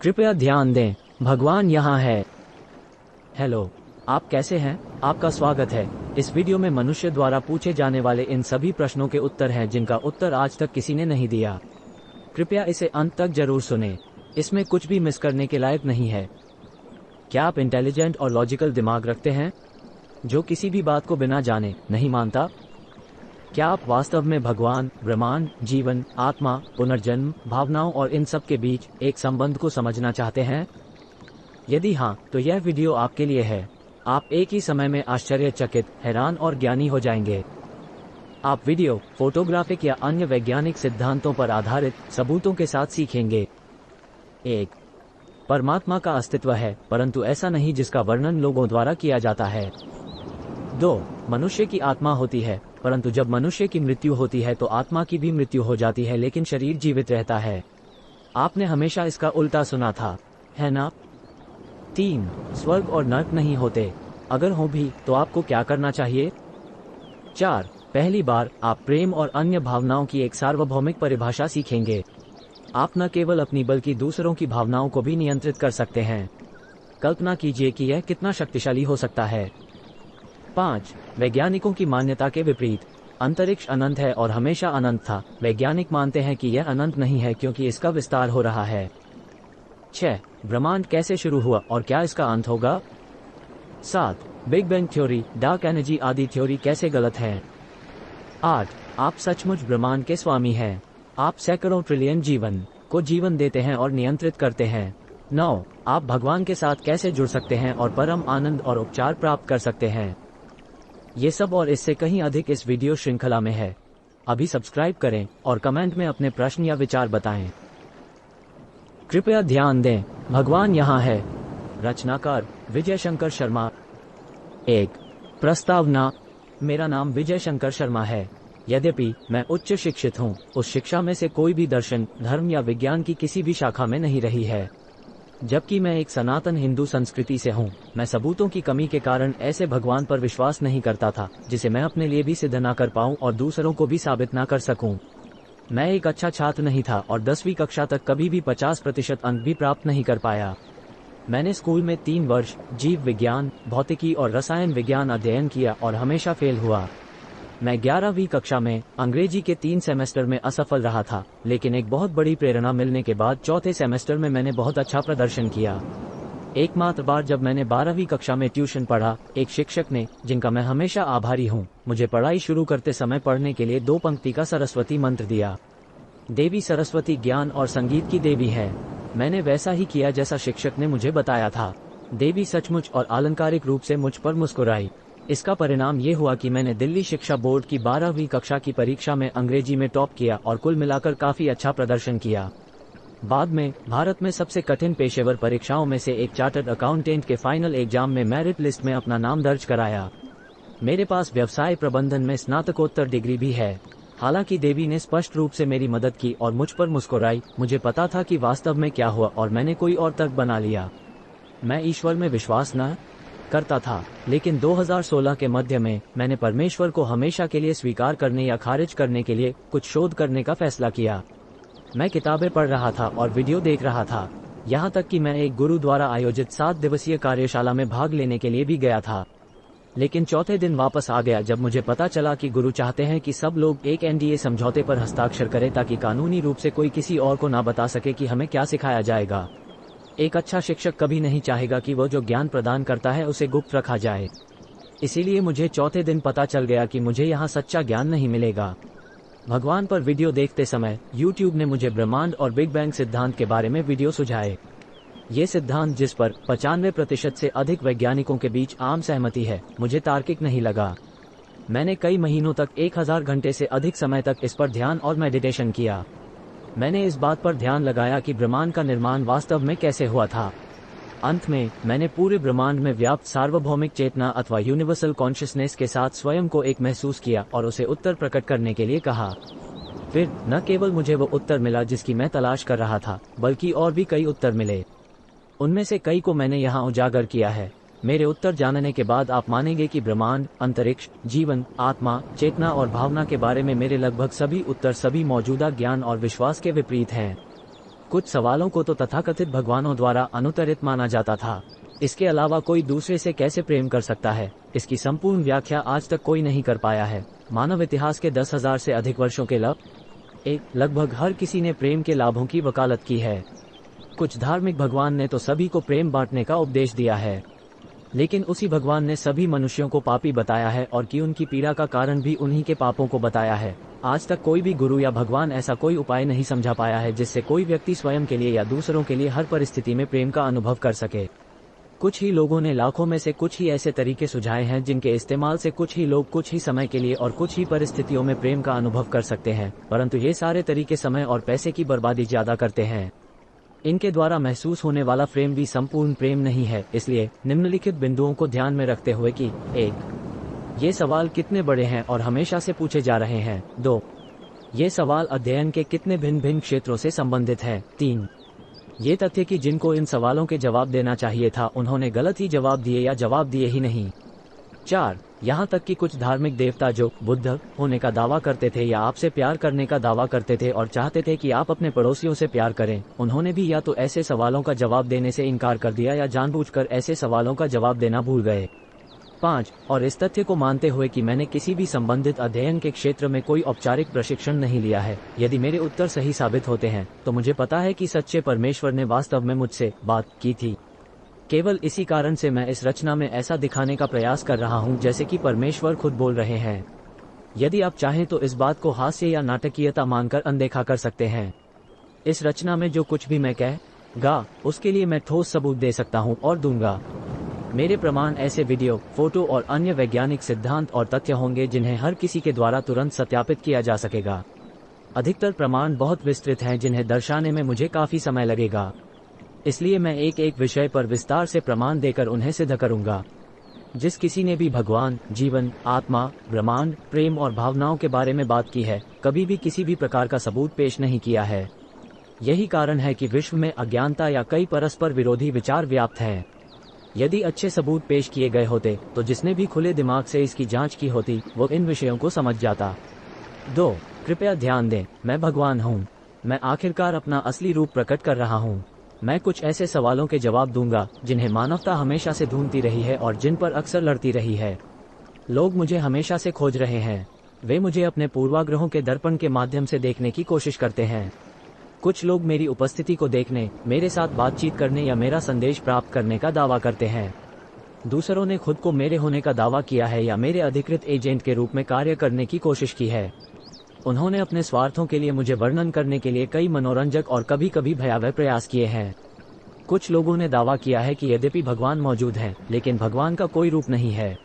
कृपया ध्यान दें, भगवान यहाँ है। हेलो, आप कैसे हैं? आपका स्वागत है। इस वीडियो में मनुष्य द्वारा पूछे जाने वाले इन सभी प्रश्नों के उत्तर हैं जिनका उत्तर आज तक किसी ने नहीं दिया। कृपया इसे अंत तक जरूर सुनें। इसमें कुछ भी मिस करने के लायक नहीं है। क्या आप इंटेलिजेंट और लॉजिकल दिमाग रखते हैं जो किसी भी बात को बिना जाने नहीं मानता? क्या आप वास्तव में भगवान, ब्रह्मांड, जीवन, आत्मा, पुनर्जन्म, भावनाओं और इन सब के बीच एक संबंध को समझना चाहते हैं? यदि हाँ, तो यह वीडियो आपके लिए है। आप एक ही समय में आश्चर्यचकित, हैरान और ज्ञानी हो जाएंगे। आप वीडियो, फोटोग्राफिक या अन्य वैज्ञानिक सिद्धांतों पर आधारित सबूतों के साथ सीखेंगे। 1. परमात्मा का अस्तित्व है, परंतु ऐसा नहीं जिसका वर्णन लोगों द्वारा किया जाता है। 2. मनुष्य की आत्मा होती है, परंतु जब मनुष्य की मृत्यु होती है तो आत्मा की भी मृत्यु हो जाती है, लेकिन शरीर जीवित रहता है। आपने हमेशा इसका उल्टा सुना था, है ना? 3. स्वर्ग और नरक नहीं होते, अगर हो भी तो आपको क्या करना चाहिए? 4. पहली बार आप प्रेम और अन्य भावनाओं की एक सार्वभौमिक परिभाषा सीखेंगे। आप न केवल अपनी बल्कि दूसरों की भावनाओं को भी नियंत्रित कर सकते हैं। कल्पना कीजिए कि यह कितना शक्तिशाली हो सकता है। 5. वैज्ञानिकों की मान्यता के विपरीत, अंतरिक्ष अनंत है और हमेशा अनंत था। वैज्ञानिक मानते हैं कि यह अनंत नहीं है क्योंकि इसका विस्तार हो रहा है। 6. ब्रह्मांड कैसे शुरू हुआ और क्या इसका अंत होगा? 7. Big bang theory, dark energy आदि थ्योरी कैसे गलत है? 8. आप सचमुच ब्रह्मांड के स्वामी हैं। आप सैकड़ों ट्रिलियन जीवन को जीवन देते हैं और नियंत्रित करते हैं। 9. आप भगवान के साथ कैसे जुड़ सकते हैं और परम आनंद और उपचार प्राप्त कर सकते हैं? ये सब और इससे कहीं अधिक इस वीडियो श्रृंखला में है। अभी सब्सक्राइब करें और कमेंट में अपने प्रश्न या विचार बताएं। कृपया ध्यान दें, भगवान यहाँ है। रचनाकार विजय शंकर शर्मा। 1. प्रस्तावना। मेरा नाम विजय शंकर शर्मा है। यद्यपि मैं उच्च शिक्षित हूँ, उस शिक्षा में से कोई भी दर्शन, धर्म या विज्ञान की किसी भी शाखा में नहीं रही है। जबकि मैं एक सनातन हिंदू संस्कृति से हूँ, मैं सबूतों की कमी के कारण ऐसे भगवान पर विश्वास नहीं करता था जिसे मैं अपने लिए भी सिद्ध न कर पाऊँ और दूसरों को भी साबित न कर सकूँ। मैं एक अच्छा छात्र नहीं था और 10वीं कक्षा तक कभी भी 50% अंक भी प्राप्त नहीं कर पाया। मैंने स्कूल में 3 वर्ष जीव विज्ञान, भौतिकी और रसायन विज्ञान अध्ययन किया और हमेशा फेल हुआ। मैं 11वीं कक्षा में अंग्रेजी के 3 सेमेस्टर में असफल रहा था, लेकिन एक बहुत बड़ी प्रेरणा मिलने के बाद चौथे सेमेस्टर में मैंने बहुत अच्छा प्रदर्शन किया। एकमात्र बार जब मैंने 12वीं कक्षा में ट्यूशन पढ़ा, एक शिक्षक ने, जिनका मैं हमेशा आभारी हूँ, मुझे पढ़ाई शुरू करते समय पढ़ने के लिए 2 पंक्ति का सरस्वती मंत्र दिया। देवी सरस्वती ज्ञान और संगीत की देवी है। मैंने वैसा ही किया जैसा शिक्षक ने मुझे बताया था। देवी सचमुच और आलंकारिक रूप से मुझ पर मुस्कुराई। इसका परिणाम ये हुआ कि मैंने दिल्ली शिक्षा बोर्ड की 12वीं कक्षा की परीक्षा में अंग्रेजी में टॉप किया और कुल मिलाकर काफी अच्छा प्रदर्शन किया। बाद में भारत में सबसे कठिन पेशेवर परीक्षाओं में से एक चार्टर्ड अकाउंटेंट के फाइनल एग्जाम में मेरिट लिस्ट में अपना नाम दर्ज कराया। मेरे पास व्यवसाय प्रबंधन में स्नातकोत्तर डिग्री भी है। हालांकि देवी ने स्पष्ट रूप से मेरी मदद की और मुझ पर मुस्कुराई। मुझे पता था कि वास्तव में क्या हुआ और मैंने कोई और तर्क बना लिया। मैं ईश्वर में विश्वास न करता था, लेकिन 2016 के मध्य में मैंने परमेश्वर को हमेशा के लिए स्वीकार करने या खारिज करने के लिए कुछ शोध करने का फैसला किया। मैं किताबें पढ़ रहा था और वीडियो देख रहा था, यहाँ तक कि मैं एक गुरु द्वारा आयोजित 7 दिवसीय कार्यशाला में भाग लेने के लिए भी गया था। लेकिन चौथे दिन वापस आ गया जब मुझे पता चला कि गुरु चाहते हैं कि सब लोग एक NDA समझौते पर हस्ताक्षर करें ताकि कानूनी रूप से कोई किसी और को ना बता सके कि हमें क्या सिखाया जाएगा। एक अच्छा शिक्षक कभी नहीं चाहेगा कि वो जो ज्ञान प्रदान करता है उसे गुप्त रखा जाए। इसीलिए मुझे चौथे दिन पता चल गया कि मुझे यहाँ सच्चा ज्ञान नहीं मिलेगा। भगवान पर वीडियो देखते समय YouTube ने मुझे ब्रह्मांड और बिग बैंग सिद्धांत के बारे में वीडियो सुझाए। ये सिद्धांत, जिस पर 95% से अधिक वैज्ञानिकों के बीच आम सहमति है, मुझे तार्किक नहीं लगा। मैंने कई महीनों तक 1000 घंटे से अधिक समय तक इस पर ध्यान और मेडिटेशन किया। मैंने इस बात पर ध्यान लगाया कि ब्रह्मांड का निर्माण वास्तव में कैसे हुआ था। अंत में मैंने पूरे ब्रह्मांड में व्याप्त सार्वभौमिक चेतना अथवा यूनिवर्सल कॉन्शियसनेस के साथ स्वयं को एक महसूस किया और उसे उत्तर प्रकट करने के लिए कहा। फिर न केवल मुझे वो उत्तर मिला जिसकी मैं तलाश कर रहा था, बल्कि और भी कई उत्तर मिले। उनमें से कई को मैंने यहाँ उजागर किया है। मेरे उत्तर जानने के बाद आप मानेंगे कि ब्रह्मांड, अंतरिक्ष, जीवन, आत्मा, चेतना और भावना के बारे में मेरे लगभग सभी उत्तर सभी मौजूदा ज्ञान और विश्वास के विपरीत हैं। कुछ सवालों को तो तथाकथित भगवानों द्वारा अनुत्तरित माना जाता था। इसके अलावा कोई दूसरे से कैसे प्रेम कर सकता है, इसकी संपूर्ण व्याख्या आज तक कोई नहीं कर पाया है। मानव इतिहास के 10,000 से अधिक वर्षों के लगभग हर किसी ने प्रेम के लाभों की वकालत की है। कुछ धार्मिक भगवान ने तो सभी को प्रेम बांटने का उपदेश दिया है, लेकिन उसी भगवान ने सभी मनुष्यों को पापी बताया है और कि उनकी पीड़ा का कारण भी उन्हीं के पापों को बताया है। आज तक कोई भी गुरु या भगवान ऐसा कोई उपाय नहीं समझा पाया है जिससे कोई व्यक्ति स्वयं के लिए या दूसरों के लिए हर परिस्थिति में प्रेम का अनुभव कर सके। कुछ ही लोगों ने लाखों में से कुछ ही ऐसे तरीके सुझाए हैं जिनके इस्तेमाल से कुछ ही लोग कुछ ही समय के लिए और कुछ ही परिस्थितियों में प्रेम का अनुभव कर सकते हैं, परंतु ये सारे तरीके समय और पैसे की बर्बादी ज्यादा करते हैं। इनके द्वारा महसूस होने वाला प्रेम भी संपूर्ण प्रेम नहीं है। इसलिए निम्नलिखित बिंदुओं को ध्यान में रखते हुए कि 1. ये सवाल कितने बड़े हैं और हमेशा से पूछे जा रहे हैं। 2. ये सवाल अध्ययन के कितने भिन्न भिन्न क्षेत्रों से संबंधित हैं। 3. ये तथ्य कि जिनको इन सवालों के जवाब देना चाहिए था उन्होंने गलत ही जवाब दिए या जवाब दिए ही नहीं। 4. यहाँ तक कि कुछ धार्मिक देवता जो बुद्ध होने का दावा करते थे या आपसे प्यार करने का दावा करते थे और चाहते थे कि आप अपने पड़ोसियों से प्यार करें, उन्होंने भी या तो ऐसे सवालों का जवाब देने से इनकार कर दिया या जानबूझकर ऐसे सवालों का जवाब देना भूल गए। 5. और इस तथ्य को मानते हुए कि मैंने किसी भी संबंधित अध्ययन के क्षेत्र में कोई औपचारिक प्रशिक्षण नहीं लिया है, यदि मेरे उत्तर सही साबित होते हैं तो मुझे पता है कि सच्चे परमेश्वर ने वास्तव में मुझसे बात की थी। केवल इसी कारण से मैं इस रचना में ऐसा दिखाने का प्रयास कर रहा हूं जैसे कि परमेश्वर खुद बोल रहे हैं। यदि आप चाहें तो इस बात को हास्य या नाटकीयता मानकर अनदेखा कर सकते हैं। इस रचना में जो कुछ भी मैं कहूंगा उसके लिए मैं ठोस सबूत दे सकता हूं और दूंगा। मेरे प्रमाण ऐसे वीडियो, फोटो और अन्य वैज्ञानिक सिद्धांत और तथ्य होंगे जिन्हें हर किसी के द्वारा तुरंत सत्यापित किया जा सकेगा। अधिकतर प्रमाण बहुत विस्तृत हैं जिन्हें दर्शाने में मुझे काफी समय लगेगा, इसलिए मैं एक एक विषय पर विस्तार से प्रमाण देकर उन्हें सिद्ध करूंगा। जिस किसी ने भी भगवान, जीवन, आत्मा, ब्रह्मांड, प्रेम और भावनाओं के बारे में बात की है, कभी भी किसी भी प्रकार का सबूत पेश नहीं किया है। यही कारण है कि विश्व में अज्ञानता या कई परस्पर विरोधी विचार व्याप्त हैं। यदि अच्छे सबूत पेश किए गए होते तो जिसने भी खुले दिमाग से इसकी जांच की होती वो इन विषयों को समझ जाता। 2. कृपया ध्यान दें, मैं भगवान हूँ। मैं आखिरकार अपना असली रूप प्रकट कर रहा हूँ। मैं कुछ ऐसे सवालों के जवाब दूंगा जिन्हें मानवता हमेशा से ढूंढती रही है और जिन पर अक्सर लड़ती रही है। लोग मुझे हमेशा से खोज रहे हैं। वे मुझे अपने पूर्वाग्रहों के दर्पण के माध्यम से देखने की कोशिश करते हैं। कुछ लोग मेरी उपस्थिति को देखने, मेरे साथ बातचीत करने या मेरा संदेश प्राप्त करने का दावा करते हैं। दूसरों ने खुद को मेरे होने का दावा किया है या मेरे अधिकृत एजेंट के रूप में कार्य करने की कोशिश की है। उन्होंने अपने स्वार्थों के लिए मुझे वर्णन करने के लिए कई मनोरंजक और कभी कभी भयावह प्रयास किए हैं। कुछ लोगों ने दावा किया है कि यद्यपि भगवान मौजूद हैं, लेकिन भगवान का कोई रूप नहीं है।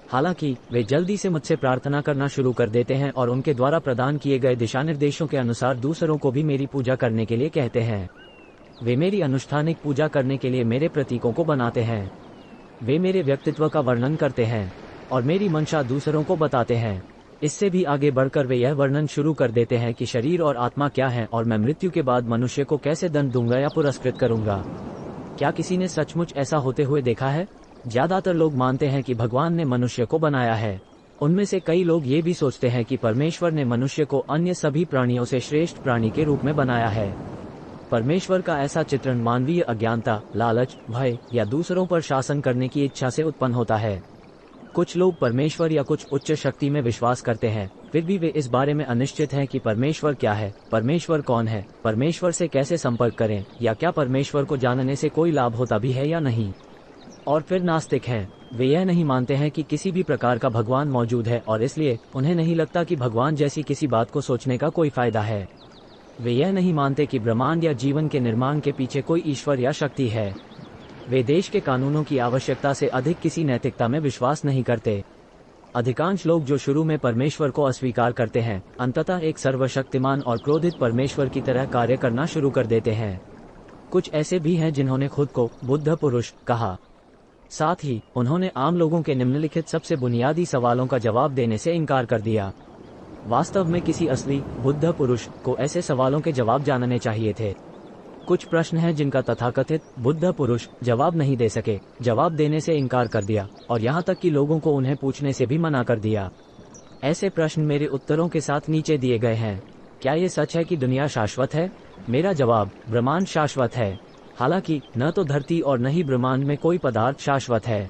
हालांकि वे जल्दी से मुझसे प्रार्थना करना शुरू कर देते हैं और उनके द्वारा प्रदान किए गए दिशानिर्देशों के अनुसार दूसरों को भी मेरी पूजा करने के लिए कहते हैं। वे मेरी अनुष्ठानिक पूजा करने के लिए मेरे प्रतीकों को बनाते हैं। वे मेरे व्यक्तित्व का वर्णन करते हैं और मेरी मंशा दूसरों को बताते हैं। इससे भी आगे बढ़कर वे यह वर्णन शुरू कर देते हैं कि शरीर और आत्मा क्या है और मैं मृत्यु के बाद मनुष्य को कैसे दंड दूंगा या पुरस्कृत करूंगा। क्या किसी ने सचमुच ऐसा होते हुए देखा है? ज्यादातर लोग मानते हैं कि भगवान ने मनुष्य को बनाया है। उनमें से कई लोग ये भी सोचते हैं कि परमेश्वर ने मनुष्य को अन्य सभी प्राणियों से श्रेष्ठ प्राणी के रूप में बनाया है। परमेश्वर का ऐसा चित्रण मानवीय अज्ञानता, लालच, भय या दूसरों पर शासन करने की इच्छा से उत्पन्न होता है। कुछ लोग परमेश्वर या कुछ उच्च शक्ति में विश्वास करते हैं, फिर भी वे इस बारे में अनिश्चित हैं कि परमेश्वर क्या है, परमेश्वर कौन है, परमेश्वर से कैसे संपर्क करें, या क्या परमेश्वर को जानने से कोई लाभ होता भी है या नहीं। और फिर नास्तिक हैं। वे यह नहीं मानते हैं कि किसी भी प्रकार का भगवान मौजूद है और इसलिए उन्हें नहीं लगता कि भगवान जैसी किसी बात को सोचने का कोई फायदा है। वे यह नहीं मानते कि ब्रह्मांड या जीवन के निर्माण के पीछे कोई ईश्वर या शक्ति है। वे देश के कानूनों की आवश्यकता से अधिक किसी नैतिकता में विश्वास नहीं करते। अधिकांश लोग जो शुरू में परमेश्वर को अस्वीकार करते हैं, अंततः एक सर्वशक्तिमान और क्रोधित परमेश्वर की तरह कार्य करना शुरू कर देते हैं। कुछ ऐसे भी हैं जिन्होंने खुद को बुद्ध पुरुष कहा। साथ ही उन्होंने आम लोगों के निम्नलिखित सबसे बुनियादी सवालों का जवाब देने से इनकार कर दिया। वास्तव में किसी असली बुद्ध पुरुष को ऐसे सवालों के जवाब जानने चाहिए थे। कुछ प्रश्न हैं जिनका तथाकथित बुद्ध पुरुष जवाब नहीं दे सके, जवाब देने से इनकार कर दिया और यहाँ तक कि लोगों को उन्हें पूछने से भी मना कर दिया। ऐसे प्रश्न मेरे उत्तरों के साथ नीचे दिए गए हैं। क्या ये सच है कि दुनिया शाश्वत है? मेरा जवाब, ब्रह्मांड शाश्वत है। हालांकि न तो धरती और न ही ब्रह्मांड में कोई पदार्थ शाश्वत है।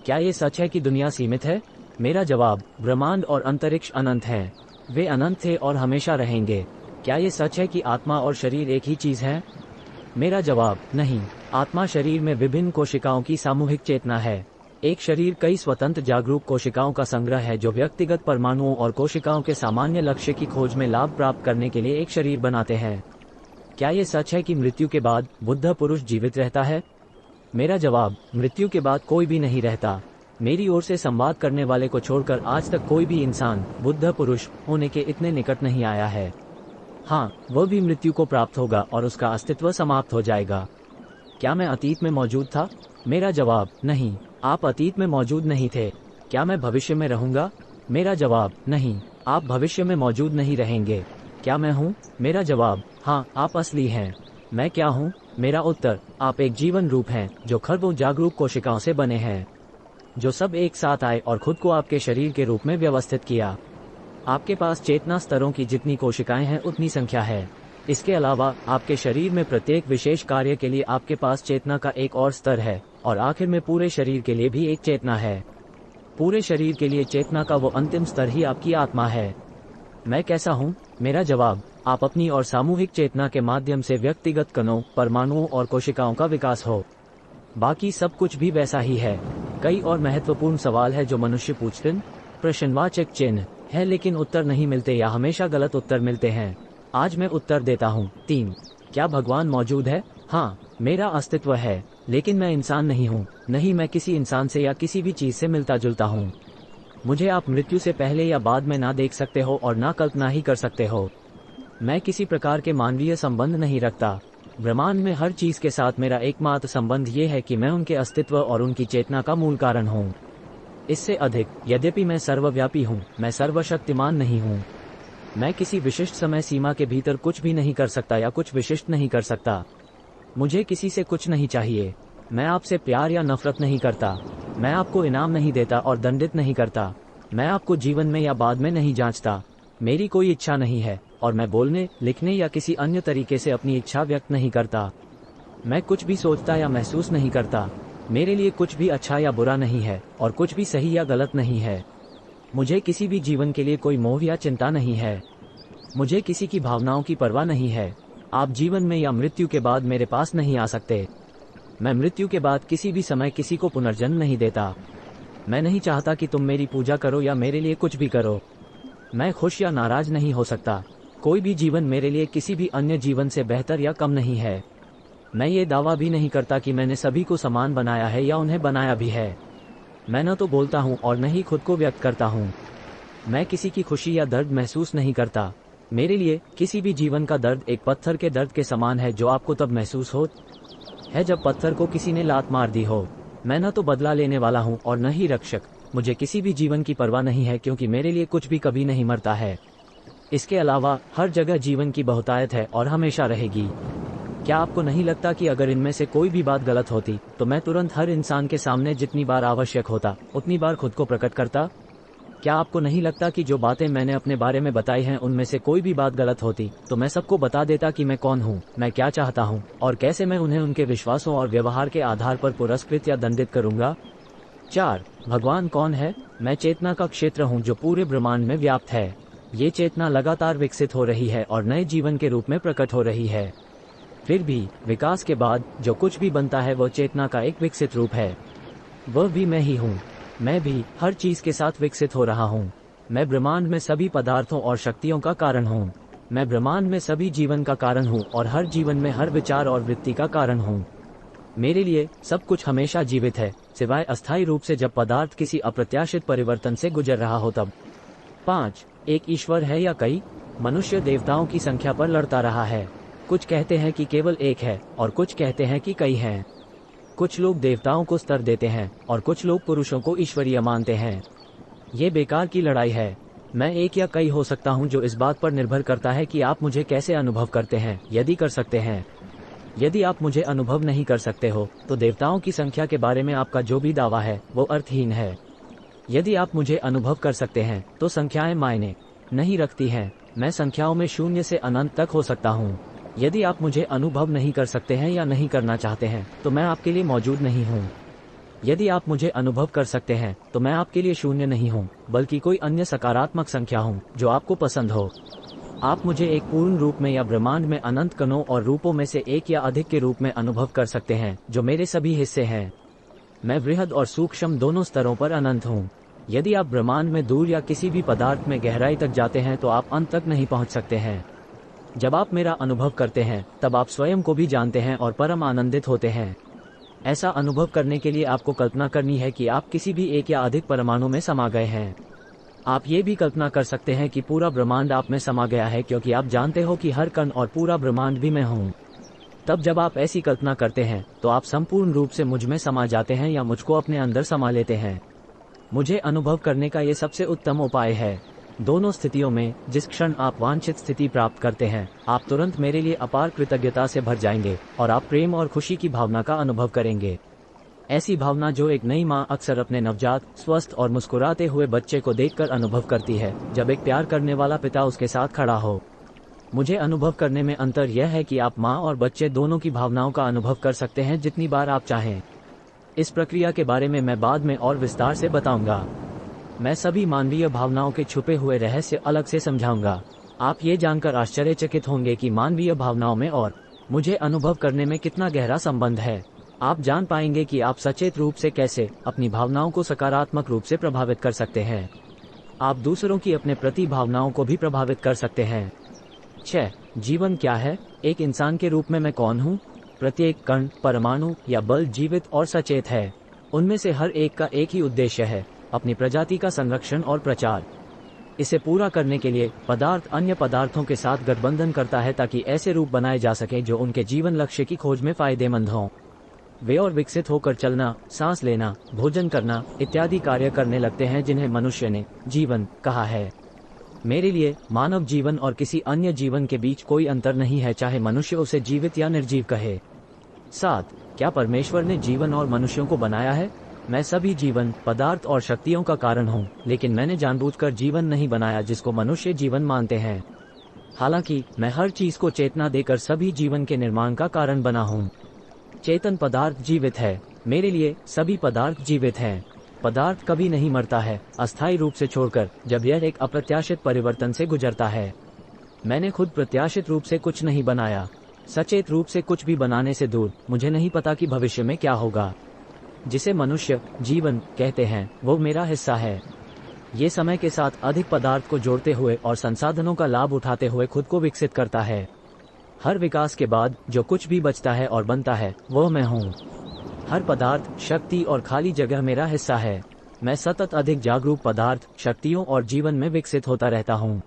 क्या ये सच है कि दुनिया सीमित है? मेरा जवाब, ब्रह्मांड और अंतरिक्ष अनंत हैं। वे अनंत थे और हमेशा रहेंगे। क्या ये सच है कि आत्मा और शरीर एक ही चीज है? मेरा जवाब, नहीं। आत्मा शरीर में विभिन्न कोशिकाओं की सामूहिक चेतना है। एक शरीर कई स्वतंत्र जागरूक कोशिकाओं का संग्रह है जो व्यक्तिगत परमाणुओं और कोशिकाओं के सामान्य लक्ष्य की खोज में लाभ प्राप्त करने के लिए एक शरीर बनाते हैं। क्या ये सच है कि मृत्यु के बाद बुद्ध पुरुष जीवित रहता है? मेरा जवाब, मृत्यु के बाद कोई भी नहीं रहता। मेरी ओर से संवाद करने वाले को छोड़कर आज तक कोई भी इंसान बुद्ध पुरुष होने के इतने निकट नहीं आया है। हाँ, वह भी मृत्यु को प्राप्त होगा और उसका अस्तित्व समाप्त हो जाएगा। क्या मैं अतीत में मौजूद था? मेरा जवाब, नहीं। आप अतीत में मौजूद नहीं थे। क्या मैं भविष्य में रहूंगा? मेरा जवाब, नहीं। आप भविष्य में मौजूद नहीं रहेंगे। क्या मैं हूँ? मेरा जवाब, हाँ, आप असली हैं। मैं क्या हूँ? मेरा उत्तर, आप एक जीवन रूप हैं जो खरबों जागरूक कोशिकाओं से बने हैं, जो सब एक साथ आए और खुद को आपके शरीर के रूप में व्यवस्थित किया। आपके पास चेतना स्तरों की जितनी कोशिकाएं हैं उतनी संख्या है। इसके अलावा आपके शरीर में प्रत्येक विशेष कार्य के लिए आपके पास चेतना का एक और स्तर है और आखिर में पूरे शरीर के लिए भी एक चेतना है। पूरे शरीर के लिए चेतना का वो अंतिम स्तर ही आपकी आत्मा है। मैं कैसा हूँ? मेरा जवाब, आप अपनी और सामूहिक चेतना के माध्यम से व्यक्तिगत कणों, परमाणुओं और कोशिकाओं का विकास हो। बाकी सब कुछ भी वैसा ही है। कई और महत्वपूर्ण सवाल है जो मनुष्य पूछते हैं, प्रश्नवाचक चिन्ह है, लेकिन उत्तर नहीं मिलते या हमेशा गलत उत्तर मिलते हैं। आज मैं उत्तर देता हूँ। 3. क्या भगवान मौजूद है? हाँ, मेरा अस्तित्व है, लेकिन मैं इंसान नहीं हूँ। नहीं, मैं किसी इंसान से या किसी भी चीज से मिलता जुलता हूँ। मुझे आप मृत्यु से पहले या बाद में ना देख सकते हो और ना कल्पना ही कर सकते हो। मैं किसी प्रकार के मानवीय संबंध नहीं रखता। ब्रह्मांड में हर चीज के साथ मेरा एकमात्र संबंध ये है कि मैं उनके अस्तित्व और उनकी चेतना का मूल कारण हूँ। इससे अधिक, यद्यपि मैं सर्वव्यापी हूँ, मैं सर्वशक्तिमान नहीं हूँ। मैं किसी विशिष्ट समय सीमा के भीतर कुछ भी नहीं कर सकता या कुछ विशिष्ट नहीं कर सकता। मुझे किसी से कुछ नहीं चाहिए। मैं आपसे प्यार या नफरत नहीं करता। मैं आपको इनाम नहीं देता और दंडित नहीं करता। मैं आपको जीवन में या बाद में नहीं जांचता। मेरी कोई इच्छा नहीं है और मैं बोलने, लिखने या किसी अन्य तरीके से अपनी इच्छा व्यक्त नहीं करता। मैं कुछ भी सोचता या महसूस नहीं करता। मेरे लिए कुछ भी अच्छा या बुरा नहीं है और कुछ भी सही या गलत नहीं है। मुझे किसी भी जीवन के लिए कोई मोह या चिंता नहीं है। मुझे किसी की भावनाओं की परवाह नहीं है। आप जीवन में या मृत्यु के बाद मेरे पास नहीं आ सकते। मैं मृत्यु के बाद किसी भी समय किसी को पुनर्जन्म नहीं देता। मैं नहीं चाहता कि तुम मेरी पूजा करो या मेरे लिए कुछ भी करो। मैं खुश या नाराज नहीं हो सकता। कोई भी जीवन मेरे लिए किसी भी अन्य जीवन से बेहतर या कम नहीं है। मैं ये दावा भी नहीं करता कि मैंने सभी को समान बनाया है या उन्हें बनाया भी है। मैं न तो बोलता हूँ और न ही खुद को व्यक्त करता हूँ। मैं किसी की खुशी या दर्द महसूस नहीं करता। मेरे लिए किसी भी जीवन का दर्द एक पत्थर के दर्द के समान है जो आपको तब महसूस हो है जब पत्थर को किसी ने लात मार दी हो। मैं न तो बदला लेने वाला हूँ और न ही रक्षक। मुझे किसी भी जीवन की परवाह नहीं है क्योंकि मेरे लिए कुछ भी कभी नहीं मरता है। इसके अलावा हर जगह जीवन की बहुतायत है और हमेशा रहेगी। क्या आपको नहीं लगता कि अगर इनमें से कोई भी बात गलत होती तो मैं तुरंत हर इंसान के सामने जितनी बार आवश्यक होता उतनी बार खुद को प्रकट करता? क्या आपको नहीं लगता कि जो बातें मैंने अपने बारे में बताई हैं उनमें से कोई भी बात गलत होती तो मैं सबको बता देता कि मैं कौन हूँ, मैं क्या चाहता हूँ और कैसे मैं उन्हें उनके विश्वासों और व्यवहार के आधार पर पुरस्कृत या दंडित करूंगा? 4. भगवान कौन है? मैं चेतना का क्षेत्र हूँ जो पूरे ब्रह्मांड में व्याप्त है। ये चेतना लगातार विकसित हो रही है और नए जीवन के रूप में प्रकट हो रही है। फिर भी विकास के बाद जो कुछ भी बनता है वह चेतना का एक विकसित रूप है। वह भी मैं ही हूँ। मैं भी हर चीज के साथ विकसित हो रहा हूँ। मैं ब्रह्मांड में सभी पदार्थों और शक्तियों का कारण हूँ। मैं ब्रह्मांड में सभी जीवन का कारण हूँ और हर जीवन में हर विचार और वृत्ति का कारण हूँ। मेरे लिए सब कुछ हमेशा जीवित है, सिवाय अस्थायी रूप से जब पदार्थ किसी अप्रत्याशित परिवर्तन से गुजर रहा हो तब। 5. एक ईश्वर है या कई? मनुष्य देवताओं की संख्या पर लड़ता रहा है। कुछ कहते हैं कि केवल एक है और कुछ कहते हैं कि कई हैं। कुछ लोग देवताओं को स्तर देते हैं और कुछ लोग पुरुषों को ईश्वरीय मानते हैं। ये बेकार की लड़ाई है। मैं एक या कई हो सकता हूँ जो इस बात पर निर्भर करता है कि आप मुझे कैसे अनुभव करते हैं, यदि कर सकते हैं। यदि आप मुझे अनुभव नहीं कर सकते हो तो देवताओं की संख्या के बारे में आपका जो भी दावा है वो अर्थहीन है। यदि आप मुझे अनुभव कर सकते हैं तो संख्याएं मायने नहीं रखती हैं। मैं संख्याओं में शून्य से अनंत तक हो सकता हूँ। यदि आप मुझे अनुभव नहीं कर सकते हैं या नहीं करना चाहते हैं तो मैं आपके लिए मौजूद नहीं हूँ। यदि आप मुझे अनुभव कर सकते हैं तो मैं आपके लिए शून्य नहीं हूँ, बल्कि कोई अन्य सकारात्मक संख्या हूँ जो आपको पसंद हो। आप मुझे एक पूर्ण रूप में या ब्रह्मांड में अनंत कणों और रूपों में से एक या अधिक के रूप में अनुभव कर सकते हैं जो मेरे सभी हिस्से हैं। मैं वृहद और सूक्ष्म दोनों स्तरों पर अनंत हूँ। यदि आप ब्रह्मांड में दूर या किसी भी पदार्थ में गहराई तक जाते हैं तो आप अंत तक नहीं पहुँच सकते हैं। जब आप मेरा अनुभव करते हैं तब आप स्वयं को भी जानते हैं और परम आनंदित होते हैं। ऐसा अनुभव करने के लिए आपको कल्पना करनी है कि आप किसी भी एक या अधिक परमाणु में समा गए हैं। आप ये भी कल्पना कर सकते हैं कि पूरा ब्रह्मांड आप में समा गया है, क्योंकि आप जानते हो कि हर कण और पूरा ब्रह्मांड भी मैं हूँ। तब जब आप ऐसी कल्पना करते हैं तो आप संपूर्ण रूप से मुझ में समा जाते हैं या मुझको अपने अंदर समा लेते हैं। मुझे अनुभव करने का ये सबसे उत्तम उपाय है। दोनों स्थितियों में जिस क्षण आप वांछित स्थिति प्राप्त करते हैं, आप तुरंत मेरे लिए अपार कृतज्ञता से भर जाएंगे और आप प्रेम और खुशी की भावना का अनुभव करेंगे। ऐसी भावना जो एक नई माँ अक्सर अपने नवजात, स्वस्थ और मुस्कुराते हुए बच्चे को देखकर अनुभव करती है, जब एक प्यार करने वाला पिता उसके साथ खड़ा हो। मुझे अनुभव करने में अंतर यह है कि आप माँ और बच्चे दोनों की भावनाओं का अनुभव कर सकते हैं जितनी बार आप चाहें। इस प्रक्रिया के बारे में मैं बाद में और विस्तार से बताऊंगा। मैं सभी मानवीय भावनाओं के छुपे हुए रहस्य अलग से समझाऊंगा। आप ये जानकर आश्चर्यचकित होंगे कि मानवीय भावनाओं में और मुझे अनुभव करने में कितना गहरा संबंध है। आप जान पाएंगे कि आप सचेत रूप से कैसे अपनी भावनाओं को सकारात्मक रूप से प्रभावित कर सकते हैं। आप दूसरों की अपने प्रति भावनाओं को भी प्रभावित कर सकते हैं। 6. जीवन क्या है? एक इंसान के रूप में मैं कौन हूँ? प्रत्येक कण, परमाणु या बल जीवित और सचेत है। उनमें से हर एक का एक ही उद्देश्य है, अपनी प्रजाति का संरक्षण और प्रचार। इसे पूरा करने के लिए पदार्थ अन्य पदार्थों के साथ गठबंधन करता है ताकि ऐसे रूप बनाए जा सके जो उनके जीवन लक्ष्य की खोज में फायदेमंद हों। वे और विकसित होकर चलना, सांस लेना, भोजन करना इत्यादि कार्य करने लगते हैं जिन्हें मनुष्य ने जीवन कहा है। मेरे लिए मानव जीवन और किसी अन्य जीवन के बीच कोई अंतर नहीं है, चाहे मनुष्य उसे जीवित या निर्जीव कहे। 7. क्या परमेश्वर ने जीवन और मनुष्यों को बनाया है? मैं सभी जीवन, पदार्थ और शक्तियों का कारण हूँ, लेकिन मैंने जानबूझकर जीवन नहीं बनाया जिसको मनुष्य जीवन मानते हैं। हालांकि मैं हर चीज को चेतना देकर सभी जीवन के निर्माण का कारण बना हूँ। चेतन पदार्थ जीवित है। मेरे लिए सभी पदार्थ जीवित हैं। पदार्थ कभी नहीं मरता है, अस्थायी रूप से छोड़कर जब यह एक अप्रत्याशित परिवर्तन से गुजरता है। मैंने खुद प्रत्याशित रूप से कुछ नहीं बनाया। सचेत रूप से कुछ भी बनाने से दूर, मुझे नहीं पता कि भविष्य में क्या होगा। जिसे मनुष्य जीवन कहते हैं वो मेरा हिस्सा है। ये समय के साथ अधिक पदार्थ को जोड़ते हुए और संसाधनों का लाभ उठाते हुए खुद को विकसित करता है। हर विकास के बाद जो कुछ भी बचता है और बनता है वो मैं हूँ। हर पदार्थ, शक्ति और खाली जगह मेरा हिस्सा है। मैं सतत अधिक जागरूक पदार्थ, शक्तियों और जीवन में विकसित होता रहता हूँ।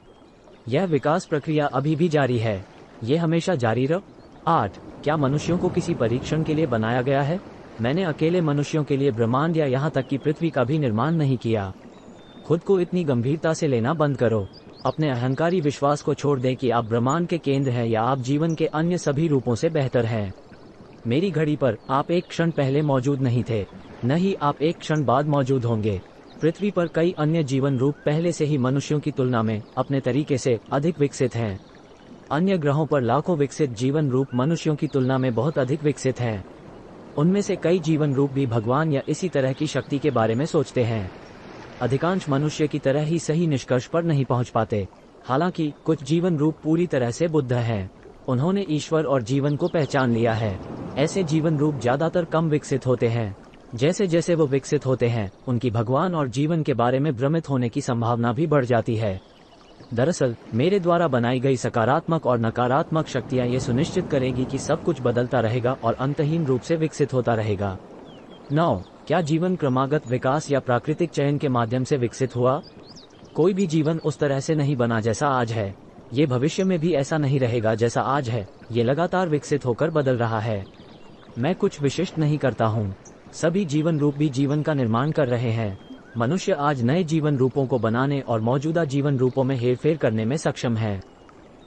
यह विकास प्रक्रिया अभी भी जारी है। ये हमेशा जारी रह। 8. क्या मनुष्यों को किसी परीक्षण के लिए बनाया गया है? मैंने अकेले मनुष्यों के लिए ब्रह्मांड या यहाँ तक कि पृथ्वी का भी निर्माण नहीं किया। खुद को इतनी गंभीरता से लेना बंद करो। अपने अहंकारी विश्वास को छोड़ दें कि आप ब्रह्मांड के केंद्र हैं या आप जीवन के अन्य सभी रूपों से बेहतर हैं। मेरी घड़ी पर आप एक क्षण पहले मौजूद नहीं थे, न ही आप एक क्षण बाद मौजूद होंगे। पृथ्वी पर कई अन्य जीवन रूप पहले से ही मनुष्यों की तुलना में अपने तरीके से अधिक विकसित हैं। अन्य ग्रहों पर लाखों विकसित जीवन रूप मनुष्यों की तुलना में बहुत अधिक विकसित हैं। उनमें से कई जीवन रूप भी भगवान या इसी तरह की शक्ति के बारे में सोचते हैं। अधिकांश मनुष्य की तरह ही सही निष्कर्ष पर नहीं पहुंच पाते। हालांकि कुछ जीवन रूप पूरी तरह से बुद्ध हैं। उन्होंने ईश्वर और जीवन को पहचान लिया है। ऐसे जीवन रूप ज्यादातर कम विकसित होते हैं। जैसे जैसे वो विकसित होते हैं, उनकी भगवान और जीवन के बारे में भ्रमित होने की संभावना भी बढ़ जाती है। दरअसल मेरे द्वारा बनाई गई सकारात्मक और नकारात्मक शक्तियाँ ये सुनिश्चित करेगी कि सब कुछ बदलता रहेगा और अंतहीन रूप से विकसित होता रहेगा। 9. क्या जीवन क्रमागत विकास या प्राकृतिक चयन के माध्यम से विकसित हुआ? कोई भी जीवन उस तरह से नहीं बना जैसा आज है। ये भविष्य में भी ऐसा नहीं रहेगा जैसा आज है। ये लगातार विकसित होकर बदल रहा है। मैं कुछ विशिष्ट नहीं करता हूँ। सभी जीवन रूप भी जीवन का निर्माण कर रहे हैं। मनुष्य आज नए जीवन रूपों को बनाने और मौजूदा जीवन रूपों में हेरफेर करने में सक्षम है।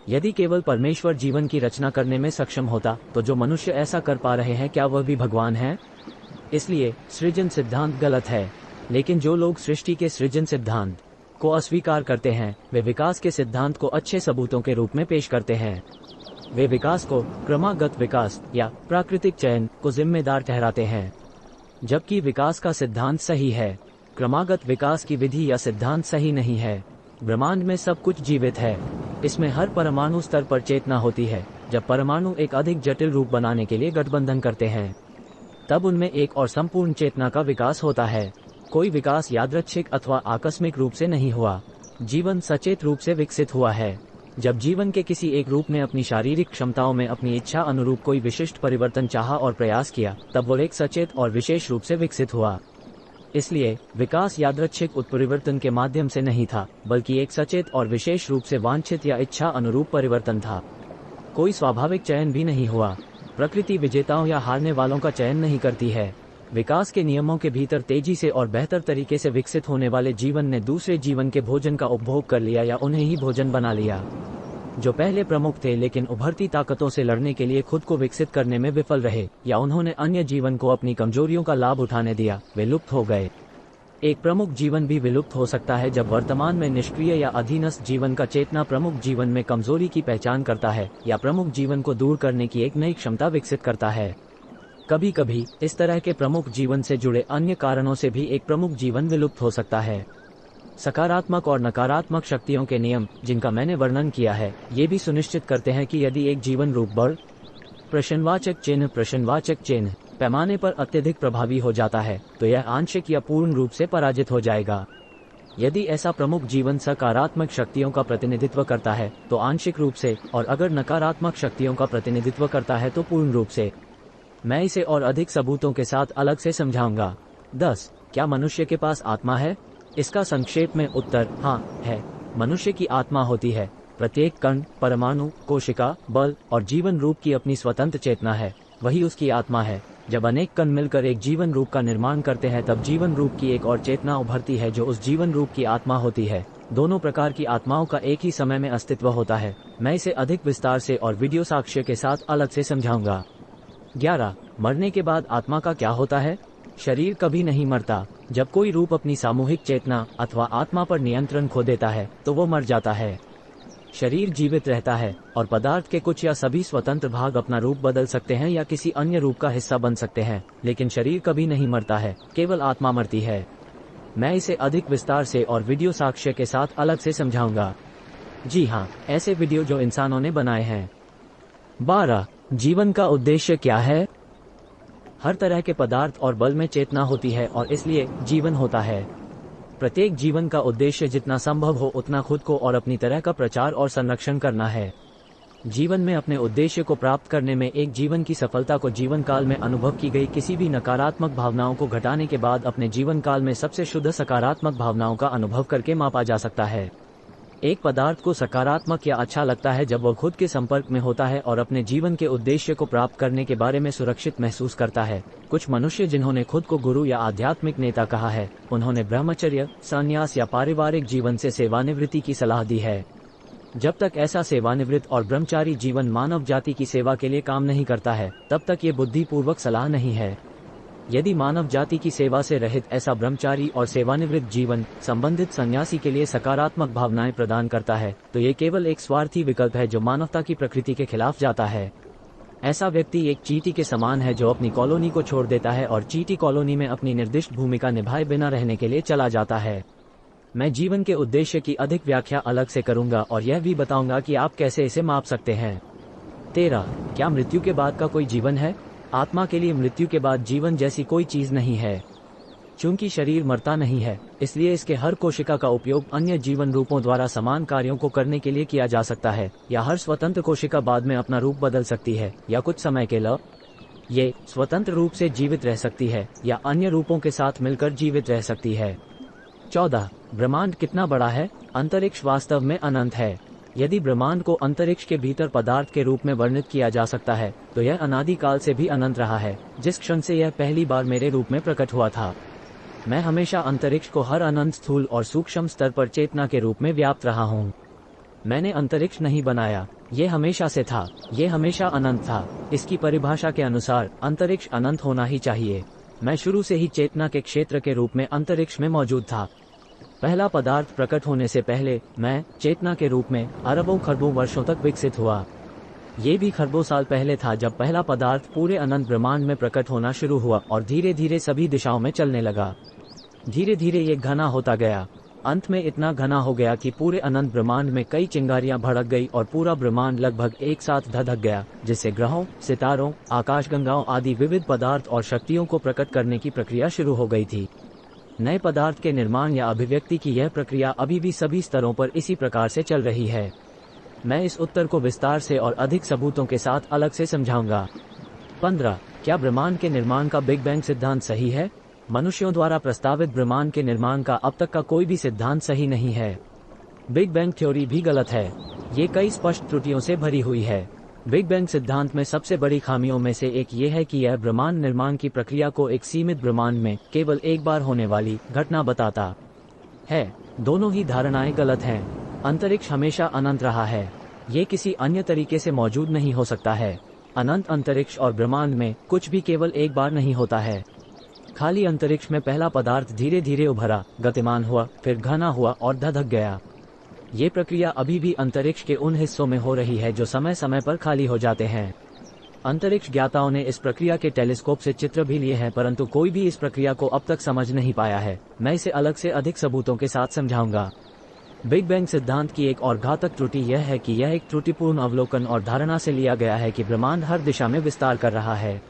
यदि केवल परमेश्वर जीवन की रचना करने में सक्षम होता तो जो मनुष्य ऐसा कर पा रहे हैं, क्या वह भी भगवान है? इसलिए सृजन सिद्धांत गलत है। लेकिन जो लोग सृष्टि के सृजन सिद्धांत को अस्वीकार करते हैं, वे विकास के सिद्धांत को अच्छे सबूतों के रूप में पेश करते हैं। वे विकास को क्रमागत विकास या प्राकृतिक चयन को जिम्मेदार ठहराते हैं, जबकि विकास का सिद्धांत सही है। क्रमागत विकास की विधि या सिद्धांत सही नहीं है। ब्रह्मांड में सब कुछ जीवित है। इसमें हर परमाणु स्तर पर चेतना होती है। जब परमाणु एक अधिक जटिल रूप बनाने के लिए गठबंधन करते हैं, तब उनमें एक और संपूर्ण चेतना का विकास होता है। कोई विकास यादृच्छिक अथवा आकस्मिक रूप से नहीं हुआ। जीवन सचेत रूप से विकसित हुआ है। जब जीवन के किसी एक रूप ने अपनी शारीरिक क्षमताओं में अपनी इच्छा अनुरूप कोई विशिष्ट परिवर्तन चाहा और प्रयास किया, तब वो एक सचेत और विशेष रूप से विकसित हुआ। इसलिए विकास यादृच्छिक उत्परिवर्तन के माध्यम से नहीं था, बल्कि एक सचेत और विशेष रूप से वांछित या इच्छा अनुरूप परिवर्तन था। कोई स्वाभाविक चयन भी नहीं हुआ। प्रकृति विजेताओं या हारने वालों का चयन नहीं करती है। विकास के नियमों के भीतर तेजी से और बेहतर तरीके से विकसित होने वाले जीवन ने दूसरे जीवन के भोजन का उपभोग कर लिया या उन्हें ही भोजन बना लिया। जो पहले प्रमुख थे लेकिन उभरती ताकतों से लड़ने के लिए खुद को विकसित करने में विफल रहे, या उन्होंने अन्य जीवन को अपनी कमजोरियों का लाभ उठाने दिया, वे लुप्त हो गए। एक प्रमुख जीवन भी विलुप्त हो सकता है जब वर्तमान में निष्क्रिय या अधीनस्थ जीवन का चेतना प्रमुख जीवन में कमजोरी की पहचान करता है या प्रमुख जीवन को दूर करने की एक नई क्षमता विकसित करता है। कभी कभी इस तरह के प्रमुख जीवन से जुड़े अन्य कारणों से भी एक प्रमुख जीवन विलुप्त हो सकता है। सकारात्मक और नकारात्मक शक्तियों के नियम जिनका मैंने वर्णन किया है, ये भी सुनिश्चित करते हैं कि यदि एक जीवन रूप बड़ प्रश्नवाचक चिन्ह पैमाने पर अत्यधिक प्रभावी हो जाता है, तो यह आंशिक या पूर्ण रूप से पराजित हो जाएगा। यदि ऐसा प्रमुख जीवन सकारात्मक शक्तियों का प्रतिनिधित्व करता है तो आंशिक रूप से, और अगर नकारात्मक शक्तियों का प्रतिनिधित्व करता है तो पूर्ण रूप से। मैं इसे और अधिक सबूतों के साथ अलग से समझाऊंगा। 10. क्या मनुष्य के पास आत्मा है? इसका संक्षेप में उत्तर हाँ है। मनुष्य की आत्मा होती है। प्रत्येक कण, परमाणु, कोशिका, बल और जीवन रूप की अपनी स्वतंत्र चेतना है, वही उसकी आत्मा है। जब अनेक कण मिलकर एक जीवन रूप का निर्माण करते हैं, तब जीवन रूप की एक और चेतना उभरती है जो उस जीवन रूप की आत्मा होती है। दोनों प्रकार की आत्माओं का एक ही समय में अस्तित्व होता है। मैं इसे अधिक विस्तार से और वीडियो साक्ष्य के साथ अलग से समझाऊंगा। 11. मरने के बाद आत्मा का क्या होता है? शरीर कभी नहीं मरता। जब कोई रूप अपनी सामूहिक चेतना अथवा आत्मा पर नियंत्रण खो देता है तो वो मर जाता है। शरीर जीवित रहता है और पदार्थ के कुछ या सभी स्वतंत्र भाग अपना रूप बदल सकते हैं या किसी अन्य रूप का हिस्सा बन सकते हैं, लेकिन शरीर कभी नहीं मरता है, केवल आत्मा मरती है। मैं इसे अधिक विस्तार से और वीडियो साक्ष्य के साथ अलग से समझाऊंगा। जी हाँ, ऐसे वीडियो जो इंसानों ने बनाए हैं। 12. जीवन का उद्देश्य क्या है? हर तरह के पदार्थ और बल में चेतना होती है और इसलिए जीवन होता है। प्रत्येक जीवन का उद्देश्य जितना संभव हो उतना खुद को और अपनी तरह का प्रचार और संरक्षण करना है। जीवन में अपने उद्देश्य को प्राप्त करने में एक जीवन की सफलता को जीवन काल में अनुभव की गई किसी भी नकारात्मक भावनाओं को घटाने के बाद अपने जीवन काल में सबसे शुद्ध सकारात्मक भावनाओं का अनुभव करके मापा जा सकता है। एक पदार्थ को सकारात्मक या अच्छा लगता है जब वह खुद के संपर्क में होता है और अपने जीवन के उद्देश्य को प्राप्त करने के बारे में सुरक्षित महसूस करता है। कुछ मनुष्य जिन्होंने खुद को गुरु या आध्यात्मिक नेता कहा है, उन्होंने ब्रह्मचर्य, संन्यास या पारिवारिक जीवन से सेवानिवृत्ति की सलाह दी है। जब तक ऐसा सेवानिवृत्त और ब्रह्मचारी जीवन मानव जाति की सेवा के लिए काम नहीं करता है, तब तक ये बुद्धिपूर्वक सलाह नहीं है। यदि मानव जाति की सेवा से रहित ऐसा ब्रह्मचारी और सेवानिवृत्त जीवन संबंधित सन्यासी के लिए सकारात्मक भावनाएं प्रदान करता है, तो ये केवल एक स्वार्थी विकल्प है जो मानवता की प्रकृति के खिलाफ जाता है। ऐसा व्यक्ति एक चींटी के समान है जो अपनी कॉलोनी को छोड़ देता है और चींटी कॉलोनी में अपनी निर्दिष्ट भूमिका निभाए बिना रहने के लिए चला जाता है। मैं जीवन के उद्देश्य की अधिक व्याख्या अलग से करूंगा और यह भी बताऊंगा कि आप कैसे इसे माप सकते हैं। 13. क्या मृत्यु के बाद का कोई जीवन है? आत्मा के लिए मृत्यु के बाद जीवन जैसी कोई चीज नहीं है। चूंकि शरीर मरता नहीं है, इसलिए इसके हर कोशिका का उपयोग अन्य जीवन रूपों द्वारा समान कार्यों को करने के लिए किया जा सकता है, या हर स्वतंत्र कोशिका बाद में अपना रूप बदल सकती है या कुछ समय के लिए ये स्वतंत्र रूप से जीवित रह सकती है या अन्य रूपों के साथ मिलकर जीवित रह सकती है। 14. ब्रह्मांड कितना बड़ा है? अंतरिक्ष वास्तव में अनंत है। यदि ब्रह्मांड को अंतरिक्ष के भीतर पदार्थ के रूप में वर्णित किया जा सकता है, तो यह अनादिकाल से भी अनंत रहा है। जिस क्षण से यह पहली बार मेरे रूप में प्रकट हुआ था, मैं हमेशा अंतरिक्ष को हर अनंत स्थूल और सूक्ष्म स्तर पर चेतना के रूप में व्याप्त रहा हूँ। मैंने अंतरिक्ष नहीं बनाया, ये हमेशा से था, ये हमेशा अनंत था। इसकी परिभाषा के अनुसार अंतरिक्ष अनंत होना ही चाहिए। मैं शुरू से ही चेतना के क्षेत्र के रूप में अंतरिक्ष में मौजूद था। पहला पदार्थ प्रकट होने से पहले मैं चेतना के रूप में अरबों खरबों वर्षों तक विकसित हुआ। ये भी खरबों साल पहले था जब पहला पदार्थ पूरे अनंत ब्रह्मांड में प्रकट होना शुरू हुआ और धीरे धीरे सभी दिशाओं में चलने लगा। धीरे धीरे ये घना होता गया, अंत में इतना घना हो गया कि पूरे अनंत ब्रह्मांड में कई चिंगारियां भड़क गई और पूरा ब्रह्मांड लगभग एक साथ धधक गया, जिससे ग्रहों, सितारों, आकाशगंगाओं आदि विविध पदार्थ और शक्तियों को प्रकट करने की प्रक्रिया शुरू हो गई थी। नए पदार्थ के निर्माण या अभिव्यक्ति की यह प्रक्रिया अभी भी सभी स्तरों पर इसी प्रकार से चल रही है। मैं इस उत्तर को विस्तार से और अधिक सबूतों के साथ अलग से समझाऊंगा। 15. क्या ब्रह्मांड के निर्माण का बिग बैंग सिद्धांत सही है? मनुष्यों द्वारा प्रस्तावित ब्रह्मांड के निर्माण का अब तक का कोई भी सिद्धांत सही नहीं है। बिग बैंग थ्योरी भी गलत है। ये कई स्पष्ट त्रुटियों से भरी हुई है। बिग बैंग सिद्धांत में सबसे बड़ी खामियों में से एक ये है कि यह ब्रह्मांड निर्माण की प्रक्रिया को एक सीमित ब्रह्मांड में केवल एक बार होने वाली घटना बताता है। दोनों ही धारणाएं गलत हैं। अंतरिक्ष हमेशा अनंत रहा है। ये किसी अन्य तरीके से मौजूद नहीं हो सकता है। अनंत अंतरिक्ष और ब्रह्मांड में कुछ भी केवल एक बार नहीं होता है। खाली अंतरिक्ष में पहला पदार्थ धीरे धीरे उभरा, गतिमान हुआ, फिर घना हुआ और धधक गया। ये प्रक्रिया अभी भी अंतरिक्ष के उन हिस्सों में हो रही है जो समय समय पर खाली हो जाते हैं। अंतरिक्ष ज्ञाताओं ने इस प्रक्रिया के टेलीस्कोप से चित्र भी लिए हैं, परंतु कोई भी इस प्रक्रिया को अब तक समझ नहीं पाया है। मैं इसे अलग से अधिक सबूतों के साथ समझाऊंगा। बिग बैंग सिद्धांत की एक और घातक त्रुटि यह है कि यह एक त्रुटिपूर्ण अवलोकन और धारणा से लिया गया है कि ब्रह्मांड हर दिशा में विस्तार कर रहा है।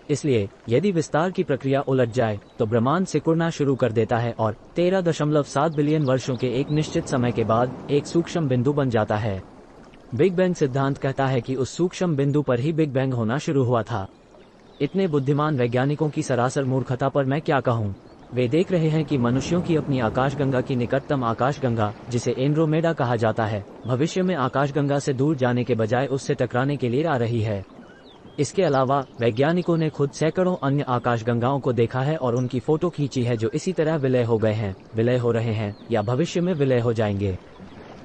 इसलिए यदि विस्तार की प्रक्रिया उलट जाए तो ब्रह्मांड सिकुड़ना शुरू कर देता है और 13.7 बिलियन वर्षों के एक निश्चित समय के बाद एक सूक्ष्म बिंदु बन जाता है। बिग बैंग सिद्धांत कहता है कि उस सूक्ष्म बिंदु पर ही बिग बैंग होना शुरू हुआ था। इतने बुद्धिमान वैज्ञानिकों की सरासर मूर्खता पर मैं क्या कहूँ। वे देख रहे हैं कि मनुष्यों की अपनी आकाशगंगा की निकटतम आकाशगंगा, जिसे एंड्रोमेडा कहा जाता है, भविष्य में आकाशगंगा से दूर जाने के बजाय उससे टकराने के लिए आ रही है। इसके अलावा वैज्ञानिकों ने खुद सैकड़ों अन्य आकाशगंगाओं को देखा है और उनकी फोटो खींची है जो इसी तरह विलय हो गए हैं, विलय हो रहे हैं या भविष्य में विलय हो जाएंगे।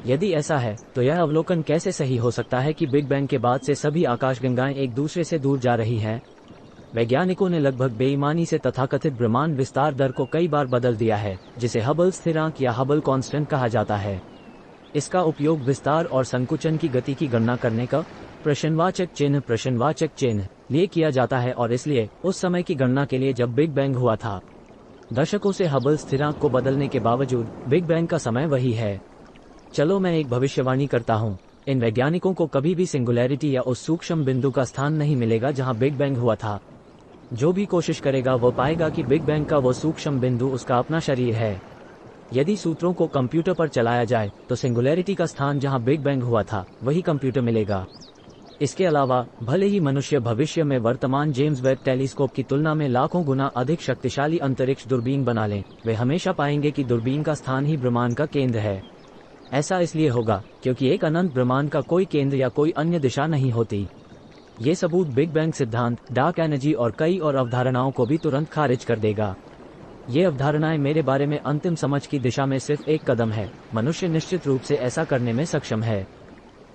यदि ऐसा है तो यह अवलोकन कैसे सही हो सकता है कि बिग बैंग के बाद से सभी आकाशगंगाएं एक दूसरे से दूर जा रही हैं? वैज्ञानिकों ने लगभग बेईमानी से तथाकथित ब्रह्मांड विस्तार दर को कई बार बदल दिया है, जिसे हबल स्थिरांक या हबल कांस्टेंट कहा जाता है। इसका उपयोग विस्तार और संकुचन की गति की गणना करने का प्रश्नवाचक चिन्ह लिए किया जाता है और इसलिए उस समय की गणना के लिए जब बिग बैंग हुआ था। दशकों से हबल स्थिरांक को बदलने के बावजूद बिग बैंग का समय वही है। चलो मैं एक भविष्यवाणी करता हूँ। इन वैज्ञानिकों को कभी भी सिंगुलैरिटी या उस सूक्ष्म बिंदु का स्थान नहीं मिलेगा जहाँ बिग बैंग हुआ था। जो भी कोशिश करेगा वो पाएगा कि बिग बैंग का वो सूक्ष्म बिंदु उसका अपना शरीर है। यदि सूत्रों को कंप्यूटर पर चलाया जाए तो सिंगुलैरिटी का स्थान जहां बिग बैंग हुआ था वही कंप्यूटर मिलेगा। इसके अलावा भले ही मनुष्य भविष्य में वर्तमान जेम्स वेब टेलीस्कोप की तुलना में लाखों गुना अधिक शक्तिशाली अंतरिक्ष दूरबीन बना लें, वे हमेशा पाएंगे कि दूरबीन का स्थान ही ब्रह्मांड का केंद्र है। ऐसा इसलिए होगा क्योंकि एक अनंत ब्रह्मांड का कोई केंद्र या कोई अन्य दिशा नहीं होती। ये सबूत बिग बैंग सिद्धांत, डार्क एनर्जी और कई और अवधारणाओं को भी तुरंत खारिज कर देगा। ये अवधारणाएं मेरे बारे में अंतिम समझ की दिशा में सिर्फ एक कदम है। मनुष्य निश्चित रूप से ऐसा करने में सक्षम है।